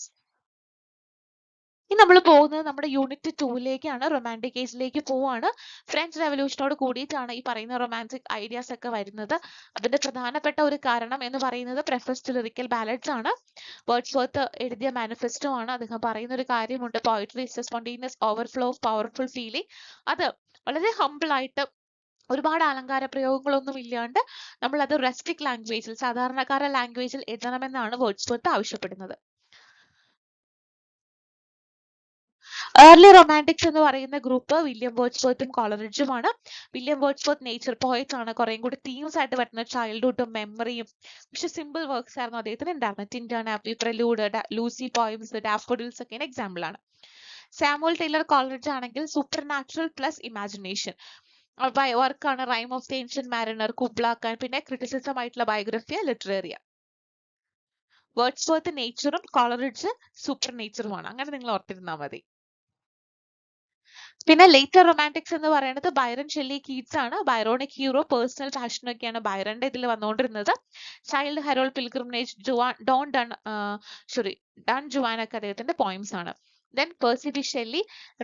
ഇനി നമ്മൾ പോകുന്നത് നമ്മുടെ യൂണിറ്റ് 2ലേക്കാണ്. റൊമാൻറ്റിക് ഏജിലേക്ക് പോവാണ്. ഫ്രഞ്ച് റെവല്യൂഷനോട് കൂടിയിട്ടാണ് ഈ പറയുന്ന റൊമാൻറ്റിക് ഐഡിയാസ് ഒക്കെ വരുന്നത്. അതിന്റെ പ്രധാനപ്പെട്ട ഒരു കാരണം എന്ന് പറയുന്നത് പ്രെഫസ് ടു ലിറിക്കൽ ബാലഡ്സ് ആണ്. വേർഡ്സ്വർത്ത് എഴുതിയ മാനിഫെസ്റ്റോ ആണ്. അദ്ദേഹം പറയുന്ന ഒരു കാര്യമുണ്ട്, poetry is A spontaneous overflow of powerful feeling. അത് വളരെ ഹംബിൾ ആയിട്ട് ഒരുപാട് അലങ്കാര പ്രയോഗങ്ങളൊന്നും ഇല്ലാണ്ട് നമ്മൾ അത് റെസ്റ്റിക് ലാംഗ്വേജിൽ, സാധാരണക്കാരുടെ ലാംഗ്വേജിൽ എഴുതണമെന്നാണ് വേർഡ്സ്വർത്ത് ആവശ്യപ്പെടുന്നത്. ഏർലി റൊമാൻറ്റിക്സ് എന്ന് പറയുന്ന ഗ്രൂപ്പ് വില്യം വേർഡ്സ്വർത്തും കോളറിഡ്ജുമാണ്. വില്യം വേർഡ്സ്വർത്ത് നേച്ചർ പോയറ്റ് ആണ്. കുറേം കൂടി തീംസ് ആയിട്ട് വരുന്ന ചൈൽഡ്ഹുഡും മെമ്മറിയും, പക്ഷെ സിമ്പിൾ വർക്ക്സ് ആയിരുന്നു അദ്ദേഹത്തിന് ഉണ്ടായിരുന്നത്. Tintern Abbey, prelude, Lucy poems, daffodils ഒക്കെ എക്സാമ്പിൾ ആണ്. സാമുവൽ ടൈലർ കോളറിഡ്ജ് ആണെങ്കിൽ സൂപ്പർ നാച്ചുറൽ പ്ലസ് ഇമാജിനേഷൻ വർക്കാണ്. Rime of the Ancient Mariner, Kubla Khan, പിന്നെ ക്രിറ്റിസിസം ആയിട്ടുള്ള ബയോഗ്രഫിയ, ലിറ്ററേറിയ. വേർഡ്സ്വർത്ത് നേച്ചറും കോളറിഡ്ജ് സൂപ്പർ നേച്ചറുമാണ്. അങ്ങനെ നിങ്ങൾ ഓർത്തിരുന്നാൽ മതി. പിന്നെ ലേറ്റർ റൊമാൻറ്റിക്സ് എന്ന് പറയുന്നത് ബൈറൺ, ഷെല്ലി, കീറ്റ്സ് ആണ്. ബൈറോണിക് ഹീറോ, പേഴ്സണൽ ഫാഷൻ ഒക്കെയാണ് ബൈറന്റെ ഇതിൽ വന്നുകൊണ്ടിരുന്നത്. Childe, Harold pilgrimage, Don Juan ഒക്കെ അദ്ദേഹത്തിന്റെ പോയിംസ് ആണ്. Then Percy B Shelley,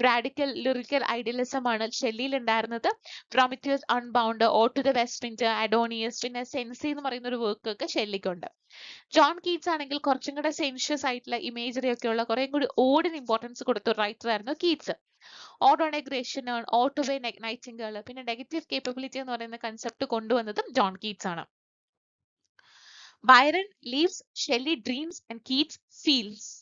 radical lyrical idealism ആണ് ഷെല്ലിയിൽ ഉണ്ടായിരുന്നത്. Prometheus Unbound, ode to the west wind, Adonais, പിന്നെ സെൻസി എന്ന് പറയുന്ന ഒരു വർക്ക് ഒക്കെ ഷെല്ലിക്കുണ്ട്. ജോൺ കീറ്റ്സ് ആണെങ്കിൽ കുറച്ചും കൂടെ സെൻഷ്യസ് ആയിട്ടുള്ള ഇമേജറി ഒക്കെ ഉള്ള കുറേ കൂടി ഓടിന് ഇമ്പോർട്ടൻസ് കൊടുത്ത റൈറ്റർ ആയിരുന്നു Keats. Ode on a Grecian urn, ode to by nightingale, പിന്നെ നെഗറ്റീവ് കേപ്പബിലിറ്റി എന്ന് പറയുന്ന കൺസെപ്റ്റ് കൊണ്ടുവന്നതും ജോൺ കീറ്റ്സ് ആണ്. Byron lives, Shelley dreams and Keats feels.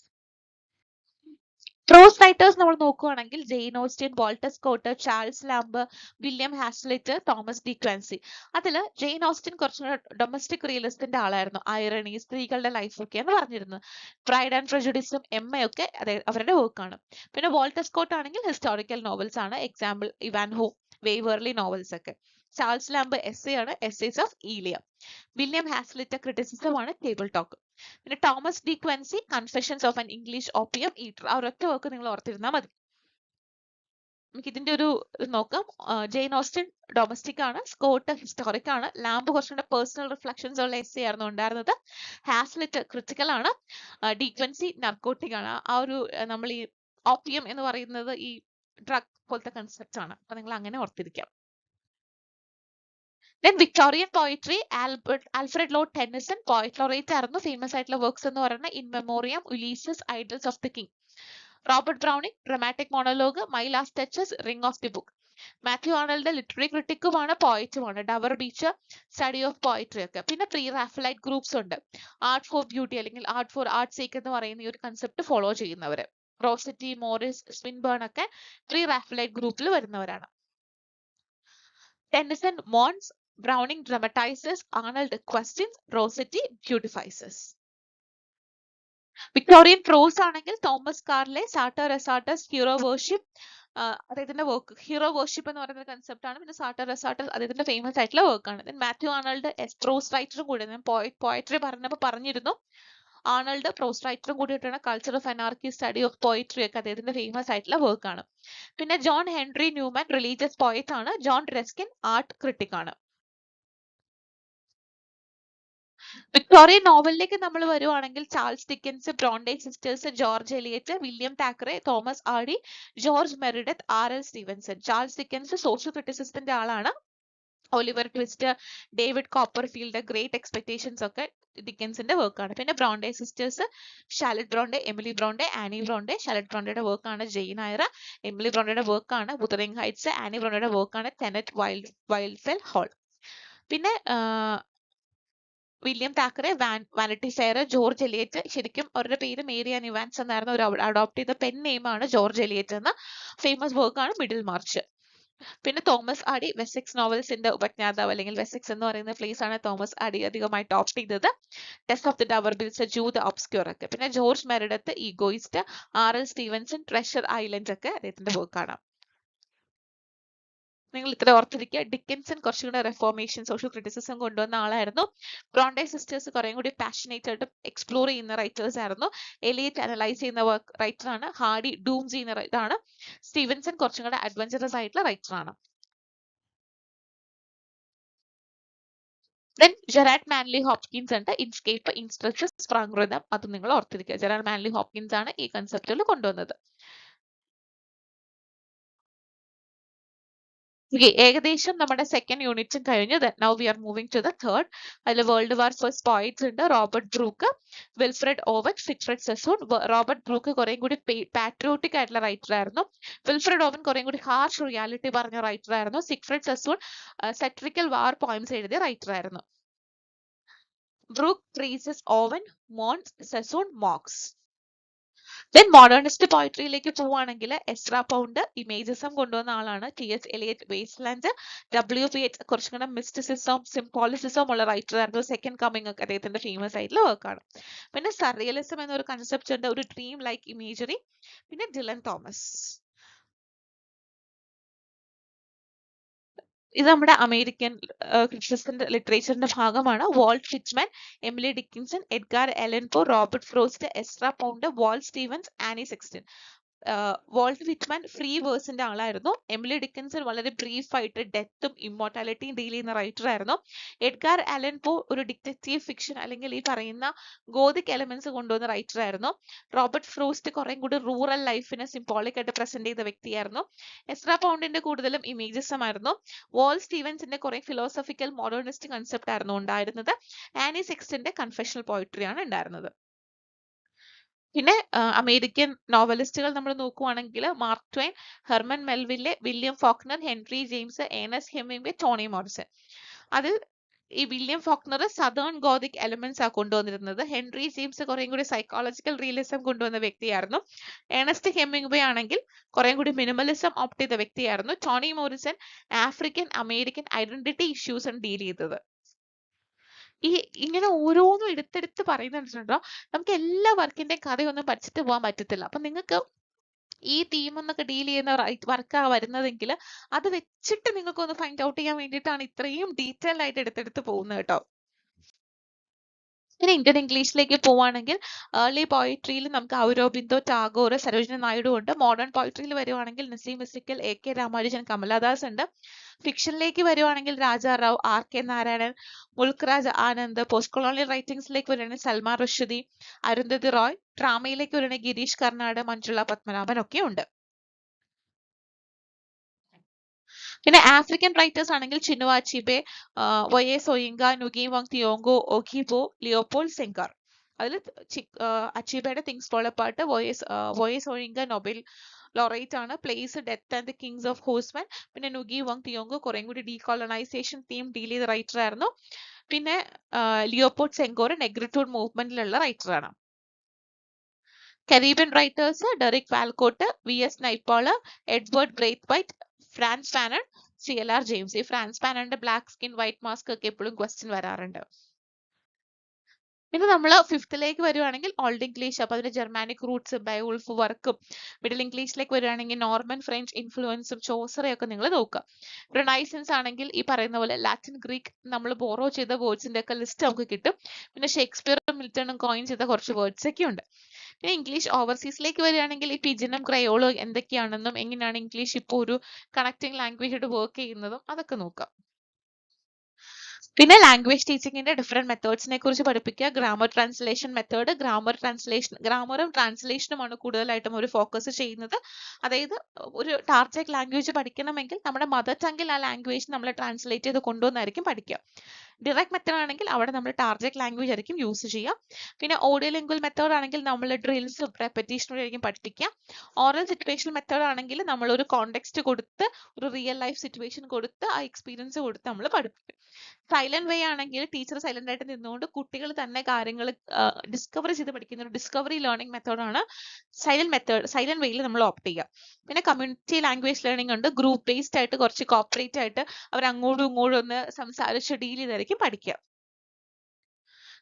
Prose writers നമ്മൾ നോക്കുകയാണെങ്കിൽ Jane Austen, Walter Scott, Charles Lamb, William Hazlitt, Thomas De Quincey. അതിൽ Jane Austen കുറച്ചുകൂടെ domestic റിയലിസ്റ്റിന്റെ ആളായിരുന്നു. ഐറണി, സ്ത്രീകളുടെ ലൈഫ് ഒക്കെ എന്ന് പറഞ്ഞിരുന്നത്. പ്രൈഡ് ആൻഡ് പ്രജുഡിസും എമ്മയൊക്കെ അവരുടെ വർക്കാണ്. പിന്നെ വാൾട്ടർ സ്കോട്ട് ആണെങ്കിൽ ഹിസ്റ്റോറിക്കൽ നോവൽസ് ആണ്. എക്സാമ്പിൾ ഇവാൻഹോ, വേവർലി നോവൽസ് ഒക്കെ. ചാൾസ് ലാംബ് എസ്സേ ആണ്, essays of Elia. William Hazlitt criticism ആണ്, ടേബിൾ ടോക്ക്. പിന്നെ Thomas De Quincey, confessions of an English opium eater. ആ ഒരൊറ്റ വർക്ക് നിങ്ങൾ ഓർത്തിരുന്നാൽ മതി. നമുക്ക് ഇതിന്റെ ഒരു നോക്കാം. ജെയിൻ ഓസ്റ്റൻ ഡൊമസ്റ്റിക് ആണ്, സ്കോട്ട് ഹിസ്റ്റോറിക് ആണ്, ലാംബ് കുറച്ചുകൂടെ പേഴ്സണൽ റിഫ്ലക്ഷൻസ് ഉള്ള എസ്സേ ആയിരുന്നു ഉണ്ടായിരുന്നത്. ഹാസ്ലിറ്റ് ക്രിറ്റിക്കൽ ആണ്, ഡി ക്വൻസി നർക്കോട്ടിക് ആണ്. ആ ഒരു നമ്മൾ ഈ ഓപ്പിയം എന്ന് പറയുന്നത് ഈ ഡ്രഗ് പോലത്തെ കൺസെപ്റ്റ് ആണ്. അപ്പൊ നിങ്ങൾ അങ്ങനെ ഓർത്തിരിക്കാം. Then Victorian poetry, Alfred Lord Tennyson, poet laureate ആയിരുന്നു. ഫേമസ് ആയിട്ടുള്ള വർക്ക്സ് എന്ന് പറയുന്നത് In Memoriam, Ulysses, Idylls of the King. Robert Browning, dramatic monologue, my last duchess, ring of the book. Matthew Arnold literary ക്രിട്ടിക്കുമാണ്, പോയറ്റുമാണ്. Dover Beach, study of poetry ഒക്കെ. പിന്നെ pre Raphaelite groups ഉണ്ട്. Art for beauty അല്ലെങ്കിൽ art for art sake എന്ന് പറയുന്ന ഈ ഒരു കൺസെപ്റ്റ് ഫോളോ ചെയ്യുന്നവര്. റോസറ്റി, മോറിസ്, സ്വിൻബേൺ ഒക്കെ പ്രീ റാഫലൈറ്റ് ഗ്രൂപ്പിൽ വരുന്നവരാണ്. Tennyson mourns, Browning dramatizes, Arnold questions, Rossetti beautifies. Victorian prose ആണെങ്കിൽ Thomas Carlyle, Sartor Resartus, hero worship, അദ്ദേഹത്തിന്റെ വർക്ക്. ഹീറോ വർഷിപ്പ് എന്ന് പറയുന്ന കൺസെപ്റ്റ് ആണ്. പിന്നെ സാട്ടർ എസാട്ടസ് അദ്ദേഹത്തിന്റെ ഫേമസ് ആയിട്ടുള്ള വർക്കാണ്. ദെൻ മാത്യു ആർണൽഡ് പ്രോസ് റൈറ്ററും കൂടി. ഞാൻ പോയട്രി പറഞ്ഞപ്പോൾ പറഞ്ഞിരുന്നു. ആർണൽഡ് പ്രോസ് റൈറ്ററും കൂടിയിട്ടാണ് culture of anarchy, study of poetry ഒക്കെ അദ്ദേഹത്തിന്റെ ഫേമസ് ആയിട്ടുള്ള വർക്കാണ്. പിന്നെ John Henry Newman religious poet ആണ്. ജോൺ റെസ്കിൻ ആർട്ട് ക്രിട്ടിക് ആണ്. വിക്ടോറിയൻ നോവലിലേക്ക് നമ്മൾ വരുവാണെങ്കിൽ Charles Dickens, Bronte sisters, George Eliot, William Thackeray, Thomas Hardy, George Meredith, ആർ.എൽ. സ്റ്റീവൻസൺ. ചാൾസ് ഡിക്കൻസ് സോഷ്യൽ ക്രിറ്റിസിസത്തിന്റെ ആളാണ്. Oliver Twist, David Copperfield, Great Expectations ഒക്കെ ഡിക്കൻസിന്റെ വർക്കാണ്. പിന്നെ Bronte sisters, Charlotte Bronte, Emily Bronte, Anne Bronte. Charlotte ബ്രോണ്ടെയുടെ വർക്കാണ് Jain Aira. Emily ബ്രോണ്ടെയുടെ വർക്കാണ് വുതറിംഗ് heights. Anne ബ്രോണ്ടെയുടെ വർക്കാണ് ടെനറ്റ് വൈൽഡ്ഫെൽ ഹാൾ. പിന്നെ William Thackeray, Vanity Fair, George Eliot. ശരിക്കും അവരുടെ പേര് മേരി ആൻ ഇവാൻസ് എന്നായിരുന്നു. അവർ അഡോപ്റ്റ് ചെയ്ത പെൻ നെയിം ആണ് ജോർജ് എലിയറ്റ് എന്ന. ഫേമസ് വർക്കാണ് മിഡിൽ മാർച്ച്. പിന്നെ തോമസ് ആഡി വെസെക്സ് നോവൽസിന്റെ ഉപജ്ഞാതാവ് അല്ലെങ്കിൽ വെസെക്സ് എന്ന് പറയുന്ന പ്ലേസ് ആണ് തോമസ് ആഡി അധികമായിട്ട് ഓപ്റ്റ് ചെയ്തത്. Tess of the d'Urbervilles, Jude the Obscure ഒക്കെ. പിന്നെ George Meredith Egoist, R L. Stevenson Treasure Island ഒക്കെ അദ്ദേഹത്തിന്റെ വർക്കാണ്. നിങ്ങൾ ഇത്ര ഓർത്തിരിക്കുക. ഡിക്കൻസൺ കുറച്ചുകൂടെ റെഫോർമേഷൻ സോഷ്യൽ ക്രിറ്റിസിസം കൊണ്ടുവന്ന ആളായിരുന്നു. ബ്രോണ്ടേ സിസ്റ്റേഴ്സ് കുറേ കൂടി പാഷനേറ്റ് ആയിട്ട് എക്സ്പ്ലോർ ചെയ്യുന്ന റൈറ്റേഴ്സ് ആയിരുന്നു. എലിയറ്റ് അനലൈസ് ചെയ്യുന്ന റൈറ്റർ ആണ്. ഹാർഡി ഡൂം ചെയ്യുന്ന ഇതാണ്. സ്റ്റീവൻസൺ കുറച്ചും കൂടെ അഡ്വഞ്ചറസ് ആയിട്ടുള്ള റൈറ്റർ ആണ്. Then ജെറാഡ് മാൻലി ഹോപ്കിൻസ് ഉണ്ട്. Inscape, instress, sprung rhythm. അത് നിങ്ങൾ ഓർത്തിരിക്കുക. ജെറാഡ് മാൻലി ഹോപ്കിൻസ് ആണ് ഈ കൺസെപ്റ്റുകൾ കൊണ്ടുവന്നത്. ഏകദേശം നമ്മുടെ സെക്കൻഡ് യൂണിറ്റും കഴിഞ്ഞു. Now we are moving to the third. അതിൽ വേൾഡ് വാർ ഫസ്റ്റ് പോയിറ്റ്സ് ഉണ്ട്. Robert Brooke, Wilfred Owen, Siegfried Sassoon. Robert Brooke കുറേ കൂടി പാട്രിയോട്ടിക് ആയിട്ടുള്ള റൈറ്റർ ആയിരുന്നു. വിൽഫ്രെഡ് ഓവൻ കുറേ കൂടി ഹാർഷ് റിയാലിറ്റി പറഞ്ഞ റൈറ്റർ ആയിരുന്നു. Siegfried Sassoon satirical war poems എഴുതിയ റൈറ്റർ ആയിരുന്നു. Brooke praises, Owen mourns, Sassoon mocks. Then modernist പോയിട്രിയിലേക്ക് പോവുകയാണെങ്കിൽ എസ്രാ പൗണ്ട് ഇമേജസം കൊണ്ടുവന്ന ആളാണ്. ടി.എസ്. Eliot Waste Land, W.P.H. കുറച്ചും കൂടെ മിസ്റ്റിസിസം സിംബോളിസിസം ഉള്ള റൈറ്റർ ആയിരുന്നു. സെക്കൻഡ് കമ്മിങ് ഒക്കെ അദ്ദേഹത്തിന്റെ ഫേമസ് ആയിട്ടുള്ള വർക്കാണ്. പിന്നെ സർറിയലിസം എന്നൊരു കൺസെപ്റ്റ് ഉണ്ട്, ഒരു ഡ്രീം ലൈക്ക് ഇമേജറി. പിന്നെ ഡിലൻ തോമസ്. ഇത് നമ്മുടെ അമേരിക്കൻ ക്രിറ്റിസിസത്തിന്റെ ലിറ്ററേച്ചറിന്റെ ഭാഗമാണ്. Walt Whitman, Emily Dickinson, Edgar Allan Poe, Robert Frost, Ezra Pound, Wallace Stevens, Anne Sexton. Walt Whitman free വേഴ്സിന്റെ ആളായിരുന്നു. എമിലി ഡിക്കിൻസൺ വളരെ ബ്രീഫ് ആയിട്ട് ഡെത്തും ഇമ്മോർട്ടാലിറ്റിയും ഡീൽ ചെയ്യുന്ന റൈറ്റർ ആയിരുന്നു. എഡ്ഗാർ അലൻ പോ ഒരു ഡിറ്റക്റ്റീവ് ഫിക്ഷൻ അല്ലെങ്കിൽ ഈ പറയുന്ന ഗോതിക് എലമെന്റ്സ് കൊണ്ടുവന്ന റൈറ്റർ ആയിരുന്നു. റോബർട്ട് ഫ്രോസ്റ്റ് കുറെ കൂടി റൂറൽ ലൈഫിനെ സിംബോളിക് ആയിട്ട് പ്രസന്റ് ചെയ്ത വ്യക്തിയായിരുന്നു. എസ്രാ പൗണ്ടിന്റെ കൂടുതലും ഇമേജസം ആയിരുന്നു. വാൾ സ്റ്റീവൻസിന്റെ കുറെ ഫിലോസഫിക്കൽ മോഡേണിസ്റ്റ് കൺസെപ്റ്റ് ആയിരുന്നു ഉണ്ടായിരുന്നത്. ആനി സെക്സ്റ്റന്റെ കൺഫെഷണൽ പോയിട്രി ആണ് ഉണ്ടായിരുന്നത്. പിന്നെ അമേരിക്കൻ നോവലിസ്റ്റുകൾ നമ്മൾ നോക്കുവാണെങ്കിൽ Mark Twain, Herman Melville, William Faulkner, Henry James, Ernest Hemingway, Toni Morrison. അതിൽ ഈ William Faulkner Southern Gothic elements ആ കൊണ്ടുവന്നിരുന്നത്. ഹെൻറി ജെയിംസ് കുറേ കൂടി സൈക്കോളജിക്കൽ റിയലിസം കൊണ്ടുവന്ന വ്യക്തിയായിരുന്നു. ഏണസ്റ്റ് ഹെമിംഗ്വേ ആണെങ്കിൽ കുറേ കൂടി മിനിമലിസം ഓപ്റ്റ് ചെയ്ത വ്യക്തിയായിരുന്നു. Tony Morrison African American identity issues ആണ് ഡീൽ ചെയ്തത്. ഇങ്ങനെ ഓരോന്നും എടുത്തെടുത്ത് പറയുന്നുണ്ടോ, നമുക്ക് എല്ലാ വർക്കിന്റെയും കഥയൊന്നും പഠിച്ചിട്ട് പോകാൻ പറ്റത്തില്ല. അപ്പൊ നിങ്ങൾക്ക് ഈ തീം എന്നൊക്കെ ഡീൽ ചെയ്യുന്ന വർക്കാണ് വരുന്നതെങ്കിൽ അത് വെച്ചിട്ട് നിങ്ങൾക്ക് ഒന്ന് ഫൈൻഡ് ഔട്ട് ചെയ്യാൻ വേണ്ടിയിട്ടാണ് ഇത്രയും ഡീറ്റെയിൽ ആയിട്ട് എടുത്തെടുത്ത് പോകുന്നത് കേട്ടോ. പിന്നെ ഇന്ത്യൻ ഇംഗ്ലീഷിലേക്ക് പോവുകയാണെങ്കിൽ ഏർലി പോയിട്രിയിൽ നമുക്ക് ഔരോബിന്ദോ, ടാഗോർ, സരോജിനി നായിഡു ഉണ്ട്. മോഡേൺ പോയിട്രിയിൽ വരുവാണെങ്കിൽ നസീം ഇസ്തിക്കൽ, A.K. രാമാനുജൻ, കമലാദാസ് ഉണ്ട്. ഫിക്ഷനിലേക്ക് വരുവാണെങ്കിൽ Raja Rao, R.K. Narayanan, Mulk Raj Anand. Post colonial റൈറ്റിംഗ്സിലേക്ക് വരുവാണെങ്കിൽ സൽമാൻ റുഷ്ദി, അരുന്ധതി റോയ്. ഡ്രാമയിലേക്ക് വരുവാണെങ്കിൽ ഗിരീഷ് കർണാട്, മഞ്ജുള പത്മനാഭൻ ഒക്കെ ഉണ്ട്. പിന്നെ ആഫ്രിക്കൻ റൈറ്റേഴ്സ് ആണെങ്കിൽ Chinua Achebe, Wole Soyinka, Ngugi wa Thiong'o, Okigbo, Leopold Senghor. അതിൽ അച്ചീബയുടെ Things Fall Apart, Wole Soyinka Nobel laureate ആണ്. Plays, Death and the Kings of Horseman. പിന്നെ നുഗി വാങ് തിയോങ്കോ കുറെ കൂടി ഡീകോളനൈസേഷൻ തീം ഡീൽ ചെയ്ത writer ആയിരുന്നു. പിന്നെ Leopold Senghor Negritude മൂവ്മെന്റിലുള്ള റൈറ്റർ ആണ്. Caribbean writers Derek Walcott, V.S. Naipaul, Edward Brathwaite, Frantz Fanon, C.L.R. James. ഈ ഫ്രാൻസ് ഫാനന്റെ ബ്ലാക്ക് സ്കിൻ വൈറ്റ് മാസ്ക് ഒക്കെ എപ്പോഴും ക്വസ്റ്റ്യൻ വരാറുണ്ട്. പിന്നെ നമ്മൾ ഫിഫ്ത്തിലേക്ക് വരുവാണെങ്കിൽ ഓൾഡ് ഇംഗ്ലീഷ്, അപ്പൊ അതിന്റെ ജർമാനിക് റൂട്ട്സ്, ബയോൾഫ് വർക്കും. മിഡിൽ ഇംഗ്ലീഷിലേക്ക് വരുവാണെങ്കിൽ നോർമൻ ഫ്രഞ്ച് ഇൻഫ്ലുവൻസും ചോസറയൊക്കെ നിങ്ങൾ നോക്കുക. റിനൈസൻസ് ആണെങ്കിൽ ഈ പറയുന്ന പോലെ ലാറ്റിൻ, ഗ്രീക്ക് നമ്മൾ ബോറോ ചെയ്ത വേർഡ്സിന്റെ ഒക്കെ ലിസ്റ്റ് നമുക്ക് കിട്ടും. പിന്നെ ഷേക്സ്പിയറും മിൽട്ടണും കോയിൻ ചെയ്ത കുറച്ച് വേർഡ്സ് ഒക്കെ ഉണ്ട്. പിന്നെ ഇംഗ്ലീഷ് ഓവർസീസിലേക്ക് വരികയാണെങ്കിൽ ഈ പിജിനും ക്രയോളും എന്തൊക്കെയാണെന്നും എങ്ങനെയാണ് ഇംഗ്ലീഷ് ഇപ്പോൾ ഒരു കണക്റ്റിംഗ് ലാംഗ്വേജ് ആയിട്ട് വർക്ക് ചെയ്യുന്നതും അതൊക്കെ നോക്കാം. പിന്നെ ലാംഗ്വേജ് ടീച്ചിങ്ങിന്റെ ഡിഫറെന്റ് മെത്തേഡ്സിനെ കുറിച്ച് പഠിപ്പിക്കുക. ഗ്രാമർ ട്രാൻസ്ലേഷൻ മെത്തേഡ്, ഗ്രാമറും ട്രാൻസ്ലേഷനുമാണ് കൂടുതലായിട്ടും ഒരു ഫോക്കസ് ചെയ്യുന്നത്. അതായത് ഒരു ടാർജറ്റ് ലാംഗ്വേജ് പഠിക്കണമെങ്കിൽ നമ്മുടെ മദർ ടങ്ങിൽ ആ ലാംഗ്വേജ് നമ്മൾ ട്രാൻസ്ലേറ്റ് ചെയ്ത് കൊണ്ടുവന്നായിരിക്കും പഠിക്കുക. ഡിറക്റ്റ് മെത്തേഡ് ആണെങ്കിൽ അവിടെ നമ്മൾ ടാർജറ്റ് ലാംഗ്വേജ് ആയിരിക്കും യൂസ് ചെയ്യുക. പിന്നെ ഓഡിയോ ലിംഗ്വൽ മെത്തേഡ് ആണെങ്കിൽ നമ്മൾ ഡ്രിൽസും റെപ്പറ്റീഷനും ആയിരിക്കും പഠിപ്പിക്കുക. ഓറൽ സിറ്റുവേഷണൽ മെത്തേഡ് ആണെങ്കിൽ നമ്മൾ ഒരു കോണ്ടെക്സ്റ്റ് കൊടുത്ത് ഒരു റിയൽ ലൈഫ് സിറ്റുവേഷൻ കൊടുത്ത് ആ എക്സ്പീരിയൻസ് കൊടുത്ത് നമ്മൾ പഠിപ്പിക്കും. സൈലന്റ് വേ ആണെങ്കിൽ ടീച്ചർ സൈലന്റ് ആയിട്ട് നിന്നുകൊണ്ട് കുട്ടികൾ തന്നെ കാര്യങ്ങൾ ഡിസ്കവർ ചെയ്ത് പഠിക്കുന്ന ഒരു ഡിസ്കവറി ലേണിംഗ് മെത്തേഡാണ് സൈലന്റ് വേയിൽ നമ്മൾ ഓപ്റ്റ് ചെയ്യുക. പിന്നെ കമ്മ്യൂണിറ്റി ലാംഗ്വേജ് ലേണിംഗ് ഉണ്ട്. ഗ്രൂപ്പ് ബേസ്ഡ് ആയിട്ട് കുറച്ച് കോപ്പറേറ്റ് ആയിട്ട് അവർ അങ്ങോട്ടും ഇങ്ങോട്ടും ഒന്ന് സംസാരിച്ച് ഡീൽ ചെയ്തായിരിക്കും പഠിക്കുക.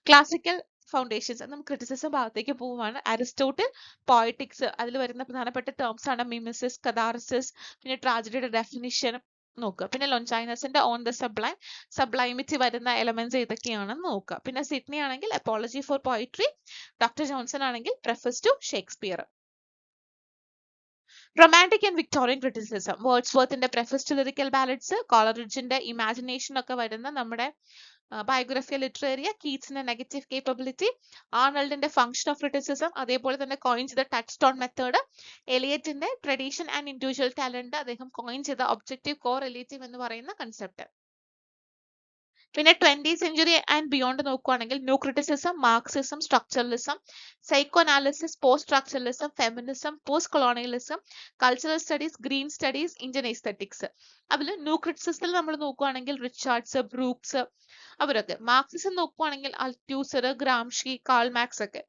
ക്ലാസിക്കൽ ഫൗണ്ടേഷൻസ് നമുക്ക് ക്രിറ്റിസിസം ഭാഗത്തേക്ക് പോവുകയാണ്. അരിസ്റ്റോട്ടിൽ പോയറ്റിക്സ്, അതിൽ വരുന്ന പ്രധാനപ്പെട്ട ടേംസ് ആണ് മിമിസിസ്, കഥാർസിസ്, പിന്നെ ട്രാജഡിയുടെ ഡെഫിനിഷൻ നോക്കുക. പിന്നെ ലോഞ്ചൈനസിന്റെ ഓൺ ദ സബ്ലൈമിറ്റി വരുന്ന എലമെന്റ്സ് ഏതൊക്കെയാണെന്ന് നോക്കുക. പിന്നെ സിഡ്നി ആണെങ്കിൽ Apology for Poetry, doctor Johnson ആണെങ്കിൽ preface to Shakespeare. Romantic and Victorian criticism, വേർഡ്സ്വർത്തിന്റെ പ്രെഫസ് ടു ലിറിക്കൽ ബാലഡ്സ്, കോളറിഡ്ജിന്റെ ഇമാജിനേഷൻ ഒക്കെ വരുന്ന നമ്മുടെ ബയോഗ്രഫിയ ലിറ്ററേറിയ, കീറ്റ്സിന്റെ നെഗറ്റീവ് കേപ്പബിലിറ്റി, ആർണൽഡിന്റെ ഫംഗ്ഷൻ ഓഫ് ക്രിറ്റിസിസം, അതേപോലെ തന്നെ കോയിൻ ചെയ്ത ടച്ച് സ്റ്റോൺ മെത്തേഡ്, എലിയറ്റിന്റെ ട്രഡീഷൻ ആൻഡ് ഇൻഡിവിജ്വൽ ടാലന്റ്, അദ്ദേഹം കോയിൻ ചെയ്ത ഒബ്ജക്റ്റീവ് കോ റിലേറ്റീവ് എന്ന് പറയുന്ന കൺസെപ്റ്റ്. പിന്നെ 20th സെഞ്ചുറി ആൻഡ് ബിയോണ്ട് നോക്കുകയാണെങ്കിൽ new criticism, Marxism, structuralism, psychoanalysis, post structuralism, feminism, post colonialism, cultural studies, green studies, Indian aesthetics. അതിൽ new ക്രിറ്റിസിസത്തിൽ നമ്മൾ നോക്കുകയാണെങ്കിൽ റിച്ചാർഡ്സ്, ബ്രൂക്സ് അവരൊക്കെ. മാർക്സിസം നോക്കുകയാണെങ്കിൽ അൽത്തൂസർ, ഗ്രാംഷി, കാൾ മാർക്സ് ഒക്കെ.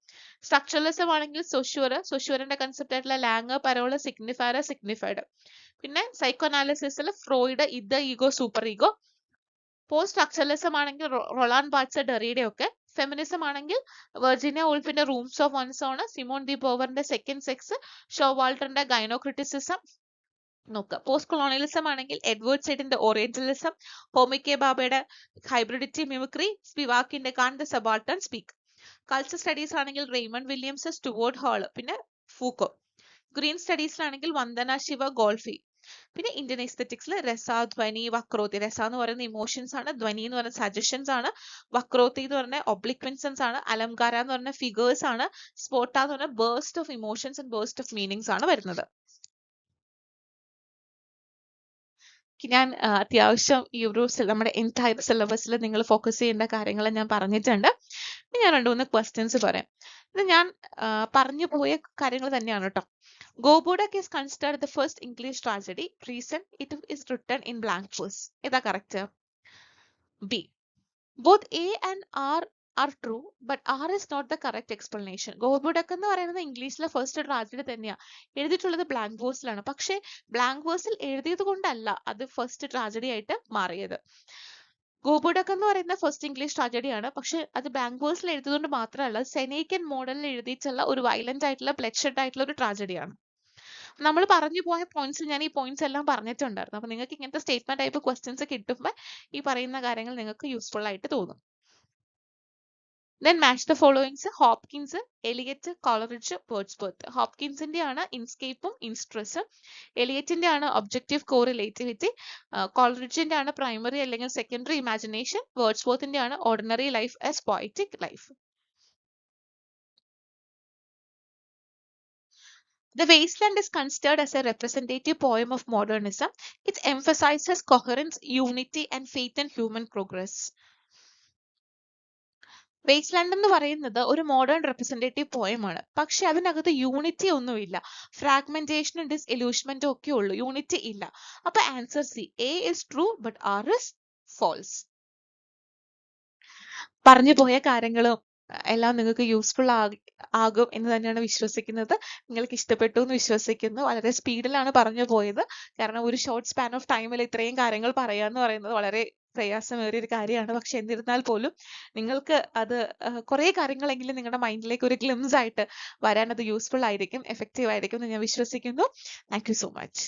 സ്ട്രക്ചറലിസം ആണെങ്കിൽ സൊഷ്യൂറിന്റെ കൺസെപ്റ്റ് ആയിട്ടുള്ള ലാങ്, പരോള്, സിഗ്നിഫയർ, സിഗ്നിഫൈഡ്. പിന്നെ സൈക്കോ അനാലിസിസിൽ Freud, id, ego, super ego. Post structuralism ആണെങ്കിൽ റൊളാൻ ബാർട്സ്, ഡെറീഡ ഒക്കെ. ഫെമിനിസം ആണെങ്കിൽ വെർജീനിയ വൂൾഫിന്റെ റൂംസ് ഓഫ് വൺസ് ആണ്, സിമോൺ ദി ബോവറിന്റെ സെക്കൻഡ് സെക്സ്, ഷോ വാൾട്ടറിന്റെ ഗൈനോ ക്രിറ്റിസിസം നോക്കുക. പോസ്റ്റ് കൊളോണിയലിസം ആണെങ്കിൽ എഡ്വേർഡ് സൈഡിന്റെ ഓറിയന്റലിസം, ഹോമിക്കെ ബാബയുടെ ഹൈബ്രിഡിറ്റി മിമിക്രി, സ്പിവാക്കിന്റെ can the subaltern speak. Culture studies ആണെങ്കിൽ റെയ്മണ്ട് വില്യംസ്, സ്റ്റുവർട്ട് ഹാൾ, പിന്നെ ഫൂക്കോ. ഗ്രീൻ സ്റ്റഡീസിലാണെങ്കിൽ വന്ദന ശിവ, ഗോൾഫി. പിന്നെ ഇന്ത്യൻ എസ്തെറ്റിക്സിൽ രസ, ധ്വനി, വക്രോത്തി. രസ എന്ന് പറയുന്ന ഇമോഷൻസ് ആണ്, ധ്വനി എന്ന് പറയുന്ന സജഷൻസ് ആണ്, വക്രോത്തി എന്ന് പറഞ്ഞ ഒബ്ലിക്വൻസൻസ് ആണ്, അലങ്കാര എന്ന് പറഞ്ഞ ഫിഗേഴ്സ് ആണ്, സ്പോട്ട എന്ന് പറഞ്ഞ based of emotions and based of meanings ആണ് വരുന്നത്. ഞാൻ അത്യാവശ്യം ഈ ഒരു നമ്മുടെ എൻറ്റയർ സിലബസിൽ നിങ്ങൾ ഫോക്കസ് ചെയ്യേണ്ട കാര്യങ്ങൾ ഞാൻ പറഞ്ഞിട്ടുണ്ട്. ഞാൻ 2-3 ക്വസ്റ്റ്യൻസ് പറയാം. ഇത് ഞാൻ പറഞ്ഞു പോയ കാര്യങ്ങൾ തന്നെയാണ് കേട്ടോ. Gobodak is considered the first English tragedy. Reason, it is written in blank verse. Is that correct? B. Both A and R are true, but R is not the correct explanation. Gobodak എന്ന് പറയുന്നത് ഇംഗ്ലീഷിലെ first tragedy തന്നെയാണ്. എഴുതിയിട്ടുള്ളത് blank വേഴ്സിലാണ്. പക്ഷേ blank വേഴ്സിൽ എഴുതിയത് കൊണ്ടല്ല അത് first tragedy ആയിട്ട് മാറിയത്. ഗോബോഡക് എന്ന് പറയുന്ന ഫസ്റ്റ് ഇംഗ്ലീഷ് ട്രാജഡിയാണ്. പക്ഷെ അത് ബ്ലാങ്ക് വേഴ്സിൽ എഴുതിയതുകൊണ്ട് മാത്രമല്ല, സെനേക്കൻ മോഡലിൽ എഴുതിയിട്ടുള്ള ഒരു വയലന്റ് ആയിട്ടുള്ള ബ്ലഡ്ഷെഡ് ആയിട്ടുള്ള ഒരു ട്രാജഡിയാണ്. നമ്മൾ പറഞ്ഞു പോയ പോയിന്റ്സ് ഞാൻ ഈ പോയിന്റ്സ് എല്ലാം പറഞ്ഞിട്ടുണ്ടായിരുന്നു. അപ്പൊ നിങ്ങൾക്ക് ഇങ്ങനത്തെ സ്റ്റേറ്റ്മെന്റ് ടൈപ്പ് ക്വസ്റ്റ്യൻസ് കിട്ടുമ്പോൾ ഈ പറയുന്ന കാര്യങ്ങൾ നിങ്ങൾക്ക് യൂസ്ഫുൾ ആയിട്ട് തോന്നും. Then match the followings. Hopkins, Eliot, Coleridge, Wordsworth. ഹോപ്കിൻസിന്റെ ആണ് ഇൻസ്കേപ്പും ഇൻസ്ട്രസും, എലിയറ്റിന്റെ ആണ് ഒബ്ജക്റ്റീവ് കോറിലേറ്റിവിറ്റി, കോളറിഡ്ജിന്റെ ആണ് പ്രൈമറി അല്ലെങ്കിൽ സെക്കൻഡറി ഇമാജിനേഷൻ, വേർഡ്സ്വർത്തിന്റെ ആണ് ordinary life as poetic life. The Wasteland is considered as a representative poem of modernism. It emphasizes coherence, unity, and faith in human progress. Wasteland എന്ന് പറയുന്നത് ഒരു മോഡേൺ റെപ്രസെന്റേറ്റീവ് പോയം ആണ്. പക്ഷെ അതിനകത്ത് unity ഒന്നുമില്ല. ഫ്രാഗ്മെന്റേഷനും ഡിസ്ഇലൂഷ്മെന്റും ഒക്കെ ഉള്ളൂ, യൂണിറ്റി ഇല്ല. അപ്പൊ answer C, A is true but R is false. പറഞ്ഞു പോയ കാര്യങ്ങളും എല്ലാം നിങ്ങൾക്ക് യൂസ്ഫുൾ ആകും എന്ന് തന്നെയാണ് വിശ്വസിക്കുന്നത്. നിങ്ങൾക്ക് ഇഷ്ടപ്പെട്ടു എന്ന് വിശ്വസിക്കുന്നു. വളരെ സ്പീഡിലാണ് പറഞ്ഞു പോയത്. കാരണം ഒരു ഷോർട്ട് സ്പാൻ ഓഫ് ടൈമിൽ ഇത്രയും കാര്യങ്ങൾ പറയാന്ന് പറയുന്നത് വളരെ പ്രയാസമേറിയ ഒരു കാര്യമാണ്. പക്ഷെ എന്നിരുന്നാൽ പോലും നിങ്ങൾക്ക് അത് കുറെ കാര്യങ്ങളെങ്കിലും നിങ്ങളുടെ മൈൻഡിലേക്ക് ഒരു ഗ്ലിംസ് ആയിട്ട് വരാൻ അത് യൂസ്ഫുൾ ആയിരിക്കും, എഫക്റ്റീവ് ആയിരിക്കും എന്ന് ഞാൻ വിശ്വസിക്കുന്നു. Thank you so much.